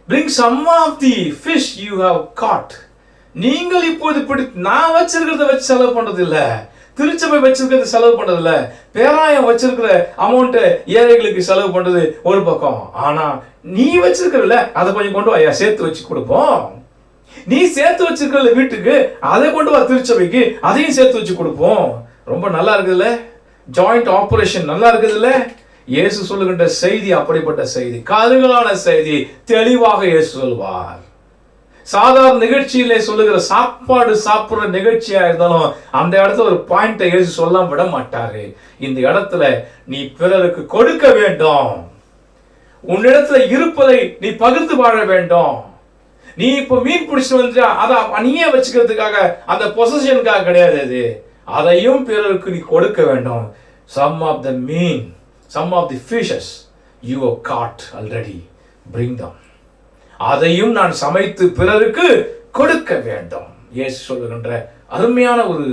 Bring some of the fish you have caught. நீங்கள் இப்போது நான் வச்சிருக்கிறத வச்சு செலவு பண்றது இல்ல, திருச்சபை வச்சிருக்கிறது செலவு பண்றது இல்ல, பேராயம் வச்சிருக்கிற அமௌண்ட் ஏழைகளுக்கு செலவு பண்றது ஒரு பக்கம். ஆனா நீ வச்சிருக்கிறல்ல, அதை கொஞ்சம் கொண்டு வா, சேர்த்து வச்சு கொடுப்போம். நீ சேர்த்து வச்சிருக்கிற வீட்டுக்கு அதை கொண்டு வா, திருச்சபைக்கு அதையும் சேர்த்து வச்சு கொடுப்போம். ரொம்ப நல்லா இருக்குதுல்ல, ஜாயிண்ட் ஆபரேஷன் நல்லா இருக்குதுல்ல. இயேசு சொல்லுகின்ற செய்தி அப்படிப்பட்ட செய்தி, காதுகளான செய்தி, தெளிவாக இயேசு சொல்வார். சாதாரண நிகழ்ச்சியிலே சொல்லுகிற சாப்பாடு சாப்பிடுற நிகழ்ச்சியா இருந்தாலும் அந்த இடத்துல ஒரு பாயிண்டை இயேசு சொல்லாம விட மாட்டாரு. இந்த இடத்துல நீ பிறருக்கு கொடுக்க வேண்டும், உன்னிடத்துல இருப்பதை நீ பகிர்ந்து வாழ வேண்டும். நீ இப்ப மீன் பிடிச்சிட்டு வந்து அதை நீயே வச்சுக்கிறதுக்காக, அந்த பொசஷனுக்காக கிடையாது, அது அதையும் பிறருக்கு நீ கொடுக்க வேண்டும். some of the fishes you have caught already, bring them. அதையும் நான் சமைத்து பிறருக்கு கொடுக்க வேண்டும். இயேசு சொல்லுகின்ற அருமையான ஒரு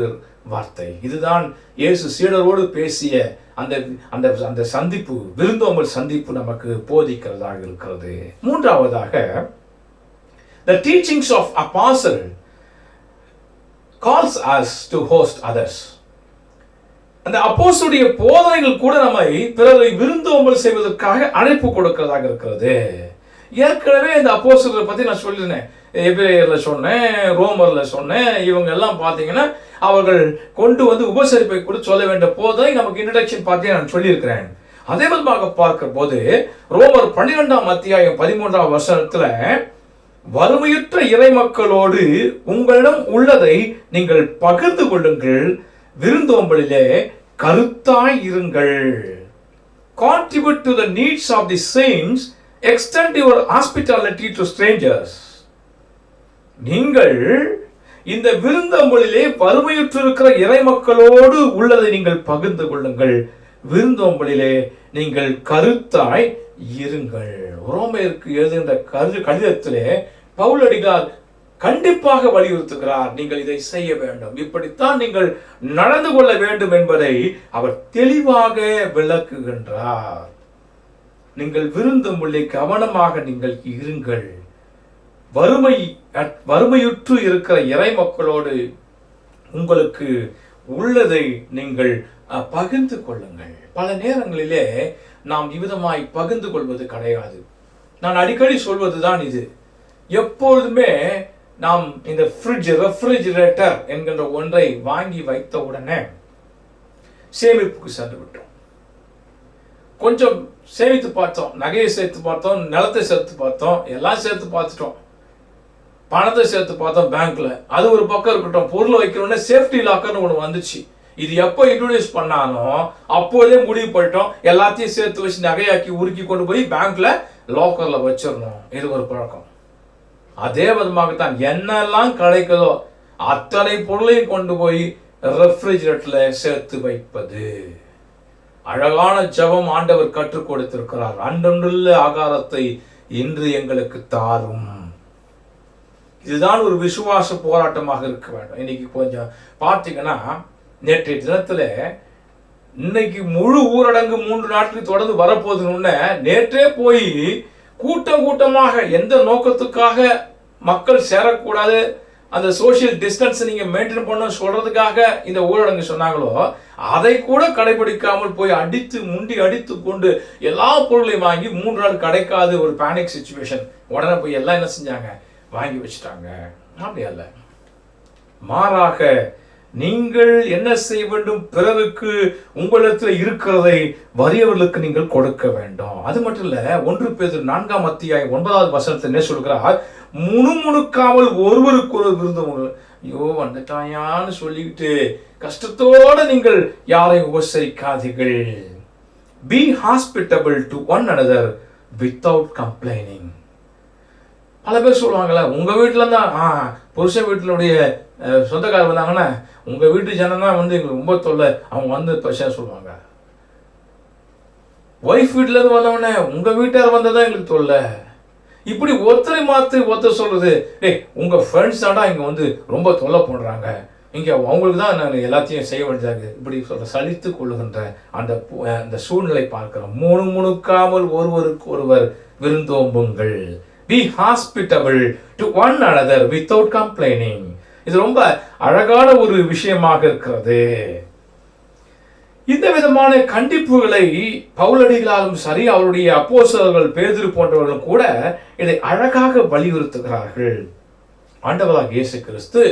வார்த்தை. இதுதான் இயேசு சீடரோடு பேசிய அந்த அந்த அந்த சந்திப்பு, விருந்தோம்பல் சந்திப்பு நமக்கு போதிக்கிறதாக இருக்கிறது. மூன்றாவதாக, the teachings of apostle calls us to host others. அந்த அப்போஸ்தலருடைய போதனைகள் கூட நம்மை பிறரை விருந்தோம்பல் செய்வதற்காக அழைப்பு கொடுக்கிறதாக இருக்கிறது. ஏற்கனவே இந்த அப்போஸ்தலரை பத்தி நான் சொல்லிருந்தேன். எபிரேயர்ல சொன்னேன், ரோமர்ல சொன்னேன். இவங்க எல்லாம் பார்த்தீங்கன்னா அவர்கள் கொண்டு வந்து உபசரிப்பை கூட சொல்ல வேண்டிய போதை நமக்கு இன்ட்ரடக்ஷன் பார்த்து நான் சொல்லியிருக்கிறேன். அதே விதமாக பார்க்கிற போது ரோமர் 12ஆம் அத்தியாயம் 13ஆம் வசனத்துல, வறுமையுற்ற இறை மக்களோடு உங்களிடம் உள்ளதை நீங்கள் பகிர்ந்து கொள்ளுங்கள், விருந்தோம்பலிலே கருத்தாய் இருங்கள். Contribute to the needs of the saints, extend your hospitality to strangers. நீங்கள் இந்த விருந்தோம்பலிலே வறுமையுற்றிருக்கிற இறை மக்களோடு உள்ளதை நீங்கள் பகிர்ந்து கொள்ளுங்கள், விருந்தோம்பலிலே நீங்கள் கருத்தாய் இருங்கள். ரோமருக்கு எழுதுகின்ற கடிதத்திலே பவுலடிகளார் கண்டிப்பாக வலியுறுத்துகிறார், நீங்கள் இதை செய்ய வேண்டும், இப்படித்தான் நீங்கள் நடந்து கொள்ள வேண்டும் என்பதை அவர் தெளிவாக விளக்குகின்றார். நீங்கள் விருந்தோம்பலிலே கவனமாக நீங்கள் இருங்கள். வறுமையுற்று இருக்கிற இறை மக்களோடு உங்களுக்கு உள்ளதை நீங்கள் பகிர்ந்து கொள்ளுங்கள். பல நேரங்களிலே நாம் இவ்விதமாய் பகிர்ந்து கொள்வது கிடையாது. நான் அடிக்கடி சொல்வதுதான் இது. எப்பொழுதுமே நாம் இந்த ரெஃப்ரிஜிரேட்டர் என்கின்ற ஒன்றை வாங்கி வைத்த உடனே சேமிப்புக்கு சென்று விட்டோம். கொஞ்சம் சேமித்து பார்த்தோம், நகையை சேர்த்து பார்த்தோம், நிலத்தை சேர்த்து பார்த்தோம், எல்லாம் சேர்த்து பார்த்துட்டோம். பணத்தை சேர்த்து பார்த்தோம் பேங்க்ல. அது ஒரு பக்கம் இருக்கட்டும், பொருள் வைக்கணும்னா சேஃப்டி லாக்கர்னு ஒன்று வந்துச்சு. இது எப்போ இன்ட்ரோடியூஸ் பண்ணாலும் அப்போதே முடிவு பண்ணிட்டோம், எல்லாத்தையும் சேர்த்து வச்சு நகையாக்கி உருக்கி கொண்டு போய் பேங்க்ல லாக்கர்ல வச்சிடணும். இது ஒரு பழக்கம். அதே விதமாகத்தான் என்னெல்லாம் கிடைக்குதோ அத்தனை பொருளையும் கொண்டு போய் ரெஃப்ரிஜரேட்டர்ல சேர்த்து வைப்பது. அழகான ஜெபம் ஆண்டவர் கற்றுக் கொடுத்திருக்கிறார். அன்றன்றுள்ள ஆகாரத்தை இன்று எங்களுக்கு தாரும். இதுதான் ஒரு விசுவாச போராட்டமாக இருக்க வேண்டும். இன்னைக்கு கொஞ்சம் பார்த்தீங்கன்னா, நேற்றைய தினத்துல இன்னைக்கு முழு ஊரடங்கு 3 நாட்களுக்கு தொடர்ந்து வரப்போகுதுன்னு நேற்றே போய் கூட்டமாக எந்த நோக்கத்துக்காக மக்கள் சேரக்கூடாது, அந்த சோசியல் டிஸ்டன்ஸ் நீங்க மெயின்டைன் பண்ண சொல்றதுக்காக இந்த ஊரடங்கு சொன்னாங்களோ அதை கூட கடைபிடிக்காமல் போய் முண்டி அடித்து கொண்டு எல்லா பொருளையும் வாங்கி 3 நாள் கிடைக்காது ஒரு பேனிக் சிச்சுவேஷன். உடனே போய் எல்லாம் என்ன செஞ்சாங்க, வாங்கி வச்சுட்டாங்க. அப்படி அல்ல, மாறாக நீங்கள் என்ன செய்ய வேண்டும், பிறருக்கு உங்களிடத்தில் இருக்கிறதை வறியவர்களுக்கு நீங்கள் கொடுக்க வேண்டும். அது மட்டும் இல்ல, 1 பேதுரு 4ஆம் அத்தியாயம் 9வது வசனத்தில் என்ன சொல்கிறார், முணுமுணுக்காமல் ஒருவருக்கு ஒரு விருந்தோம்பல். ஐயோ வந்துட்டாயான்னு சொல்லிக்கிட்டு கஷ்டத்தோடு நீங்கள் யாரையும் உபசரிக்காதீர்கள். Be hospitable to one another without complaining. பல பேர் சொல்லுவாங்கல்ல, உங்க வீட்டுல தான் புருஷன் வீட்டினுடைய சொந்தக்காரர் வந்தாங்கன்னா உங்க வீட்டு ஜனம் தான் வந்து எங்களுக்கு ரொம்ப தொல்லை, அவங்க வந்து பிரச்சனை சொல்லுவாங்க. ஒய்ஃப் வீட்டுல இருந்து வந்தவொடனே உங்க வீட்டார் வந்ததான் எங்களுக்கு தொல்லை. இப்படி ஒருத்தரை மாத்து ஒருத்தர் சொல்றது, உங்க ஃப்ரெண்ட்ஸ் தாண்டா இங்க வந்து ரொம்ப தொல்லை போடுறாங்க, இங்க அவங்களுக்கு தான் நான் எல்லாத்தையும் செய்ய வேண்டியதாக, இப்படி சொல்ற சலித்து கொள்ளுகின்ற அந்த சூழ்நிலை பார்க்கிறோம். முணுமுணுக்காமல் ஒருவருக்கு ஒருவர் விருந்தோம்புங்கள். Be hospitable to one another without complaining. இது ரொம்ப அழகான ஒரு விஷயமாக இருக்கிறது. இந்த விதமான கண்டிப்புகளை பவுலடிகளாலும் சரி, அவருடைய அப்போஸ்தலர்கள் பேதுரு போன்றவர்களும் கூட இதை அழகாக வலியுறுத்துகிறார்கள். ஆண்டவராகிய இயேசு கிறிஸ்து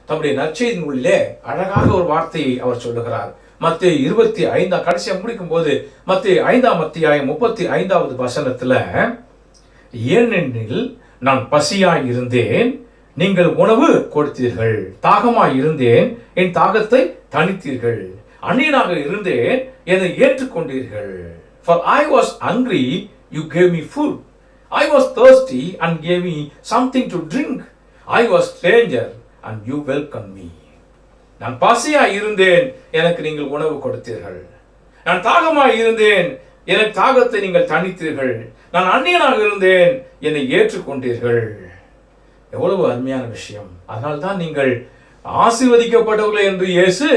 தம்முடைய நற்செய்தி நூலிலே அழகாக ஒரு வார்த்தையை அவர் சொல்லுகிறார். மத்தேயு 25 கடைசியா முடிக்கும் போது மத்தேயு 5ஆம் அத்தியாயம் 35வது வசனத்துல, ஏனெனில் நான் பசியாய் இருந்தேன், நீங்கள் உணவு கொடுத்தீர்கள், தாகமாய் இருந்தேன், என் தாகத்தை தணித்தீர்கள், அந்நியனாக இருந்தேன், என்னை ஏற்றுக்கொண்டீர்கள். For I was hungry, you gave me food. I was thirsty and gave me something to drink. I was stranger and you welcomed me. நான் பசியாய் இருந்தேன், எனக்கு நீங்கள் உணவு கொடுத்தீர்கள். நான் தாகமாய் இருந்தேன், எனக்கு தாகத்தை நீங்கள் தணித்தீர்கள். நான் அந்நியனாக இருந்தேன், என்னை ஏற்றுக்கொண்டீர்கள். எவ்வளவு அருமையான விஷயம். அதனால்தான் நீங்கள் ஆசீர்வதிக்கப்பட்டவர்கள் என்று இயேசு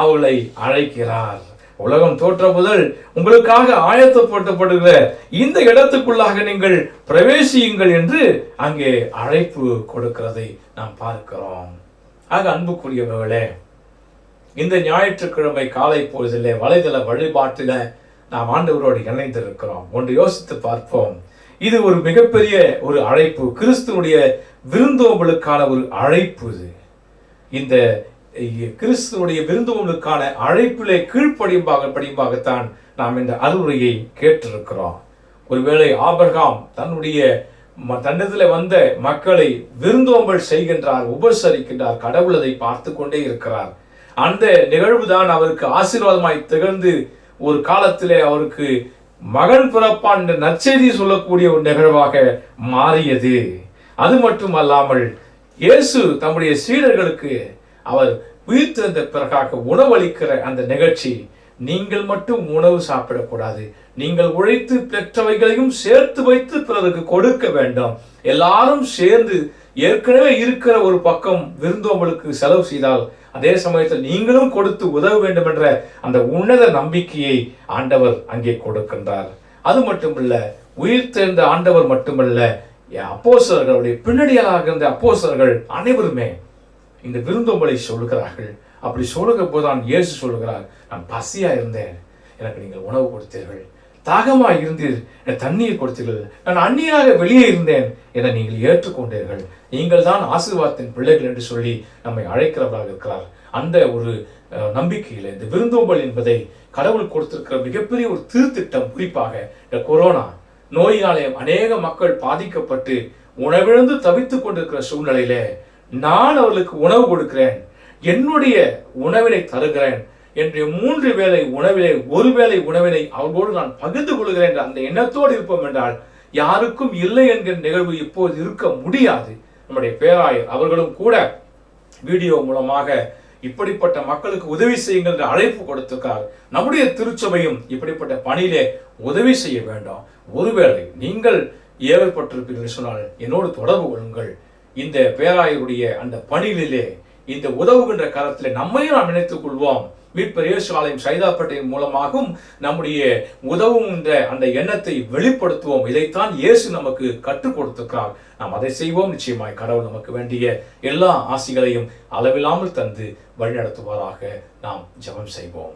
அவர்களை அழைக்கிறார். உலகம் தோற்ற முதல் உங்களுக்காக ஆயத்தப்படுத்தப்படுகிற இந்த இடத்துக்குள்ளாக நீங்கள் பிரவேசியுங்கள் என்று அங்கே அழைப்பு கொடுக்கிறதை நாம் பார்க்கிறோம். ஆக அன்புக்குரியவர்களே, இந்த ஞாயிற்றுக்கிழமை காலை பொழுதிலே வலைதள வழிபாட்டில நாம் ஆண்டவரோடு இணைந்திருக்கிறோம். ஒன்று யோசித்து பார்ப்போம். இது ஒரு மிகப்பெரிய ஒரு அழைப்பு, கிறிஸ்துவனுடைய விருந்தோம்பலுக்கான ஒரு அழைப்பு. இந்த கிறிஸ்துவனுடைய விருந்தோம்பலுக்கான அழைப்பிலே கீழ்ப்படியும்பாகத்தான் நாம் இந்த அறிவுரையை கேட்டிருக்கிறோம். ஒருவேளை ஆபிரகாம் தன்னிடத்தில் வந்த மக்களை விருந்தோம்பல் செய்கின்றார், உபசரிக்கின்றார். கடவுள் அதை பார்த்து கொண்டே இருக்கிறார். அந்த நிகழ்வுதான் அவருக்கு ஆசீர்வாதமாய் திகழ்ந்து ஒரு காலத்திலே அவருக்கு மகன் பிறப்பான் என்ற நற்செய்தி சொல்லக்கூடிய ஒரு நிகழ்வாக மாறியது. அது மட்டுமல்லாமல் இயேசு தம்முடைய சீடர்களுக்கு அவர் உயிர்த்தெழுந்த பிறகாக உணவளிக்கிற அந்த நிகழ்ச்சி, நீங்கள் மட்டும் உணவு சாப்பிடக்கூடாது, நீங்கள் உழைத்து பெற்றவைகளையும் சேர்த்து வைத்து பிறருக்கு கொடுக்க வேண்டும். எல்லாரும் சேர்ந்து ஏற்கனவே இருக்கிற ஒரு பக்கம் விருந்தோம்பலுக்கு செலவு செய்தால் அதே சமயத்தில் நீங்களும் கொடுத்து உதவ வேண்டும் என்ற அந்த உன்னத நம்பிக்கையை ஆண்டவர் அங்கே கொடுக்கின்றார். அது மட்டுமல்ல, உயிர்த்தெழுந்த ஆண்டவர் மட்டுமல்ல, அப்போஸ்தலர்களுடைய பின்னணியாளராக இருந்த அப்போஸ்தலர்கள் அனைவருமே இந்த விருந்தோம்பலை சொல்கிறார்கள். அப்படி சொல்லுகிற போதுதான் இயேசு சொல்லுகிறார், நான் பசியா இருந்தேன், எனக்கு நீங்கள் உணவு கொடுத்தீர்கள். தாகமாக இருந்தீர், எனக்கு தண்ணீர் கொடுத்தீர்கள். நான் அந்நியனாக வெளியே இருந்தேன், என நீங்கள் ஏற்றுக்கொண்டீர்கள். நீங்கள் தான் ஆசீர்வாதத்தின் பிள்ளைகள் என்று சொல்லி நம்மை அழைக்கிறவராக இருக்கிறார். அந்த ஒரு நம்பிக்கையில் இந்த விருந்தோம்பல் என்பதை கடவுள் கொடுத்திருக்கிற மிகப்பெரிய ஒரு திருத்திட்டம். குறிப்பாக இந்த கொரோனா நோயினாலே அநேக மக்கள் பாதிக்கப்பட்டு உணவிழந்து தவித்துக் கொண்டிருக்கிற சூழ்நிலையில நான் அவர்களுக்கு உணவு கொடுக்கிறேன், என்னுடைய உணவினை தருகிறேன் என்று 3 வேளை உணவிலே 1 வேளை உணவினை அவர்களோடு நான் பகிர்ந்து கொள்கிறேன் என்ற அந்த எண்ணத்தோடு இருப்போம் என்றால் யாருக்கும் இல்லை என்கிற நிகழ்வு இப்போது இருக்க முடியாது. நம்முடைய பேராயர் அவர்களும் கூட வீடியோ மூலமாக இப்படிப்பட்ட மக்களுக்கு உதவி செய்யுங்கள் என்ற அழைப்பு கொடுத்திருக்கிறார். நம்முடைய திருச்சபையும் இப்படிப்பட்ட பணியிலே உதவி செய்ய வேண்டாம். ஒருவேளை நீங்கள் ஏவப்பட்டிருப்பீர்கள் சொன்னால் என்னோடு தொடர்பு கொள்ளுங்கள். இந்த பேராயருடைய அந்த பணியிலே இந்த உதவுகின்ற காலத்தில் நம்மையும் நாம் நினைத்துக் கொள்வோம். மீட்பர் இயேசு ஆலயம் சைதாப்பேட்டையின் மூலமாகவும் நம்முடைய உதவுகின்ற அந்த எண்ணத்தை வெளிப்படுத்துவோம். இதைத்தான் இயேசு நமக்கு கற்றுக் கொடுத்திருக்கிறார். நாம் அதை செய்வோம். நிச்சயமாய் கடவுள் நமக்கு வேண்டிய எல்லா ஆசிகளையும் அளவில்லாமல் தந்து வழிநடத்துவதாக நாம் ஜெபம் செய்வோம்.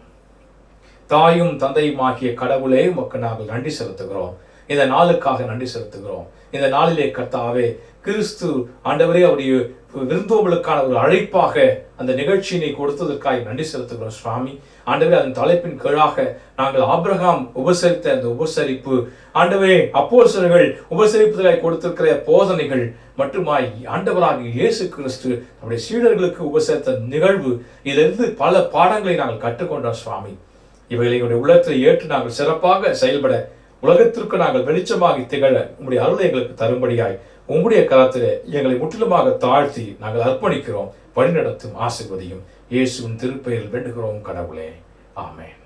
தாயும் தந்தையும் ஆகிய கடவுளே, உமக்கு நாங்கள் நன்றி செலுத்துகிறோம். இந்த நாளுக்காக நன்றி செலுத்துகிறோம். இந்த நாளிலே கர்த்தாவே, கிறிஸ்து ஆண்டவரே அவருடைய விருந்தோம்பலுக்கான ஒரு அழைப்பாக அந்த நிகழ்ச்சியினை கொடுத்ததற்காக நன்றி செலுத்துகிறோம் சுவாமி. ஆண்டவரே, அதன் தலைப்பின் கீழாக நாங்கள் ஆபிரகாம் உபசரித்த அந்த உபசரிப்பு, ஆண்டவரே அப்போஸ்தலர்கள் உபசரிப்பதற்காக கொடுத்திருக்கிற போதனைகள் மட்டுமாய் ஆண்டவராகிய இயேசு கிறிஸ்து நம்முடைய சீடர்களுக்கு உபசரித்த நிகழ்வு, இதிலிருந்து பல பாடங்களை நாங்கள் கற்றுக்கொண்டோம் சுவாமி. இவைகளை எங்களுடைய உள்ளத்தை ஏற்று நாங்கள் சிறப்பாக செயல்பட, உலகத்திற்கு நாங்கள் வெளிச்சமாகி திகழ உங்களுடைய அருளை எங்களுக்கு தரும்படியாய் உங்களுடைய கரத்திலே எங்களை முற்றிலுமாக தாழ்த்தி நாங்கள் அர்ப்பணிக்கிறோம். வழிநடத்தும் ஆசீர்வதியும் இயேசுவின் திருப்பெயரில் வேண்டுகிறோம் கடவுளே. ஆமென்.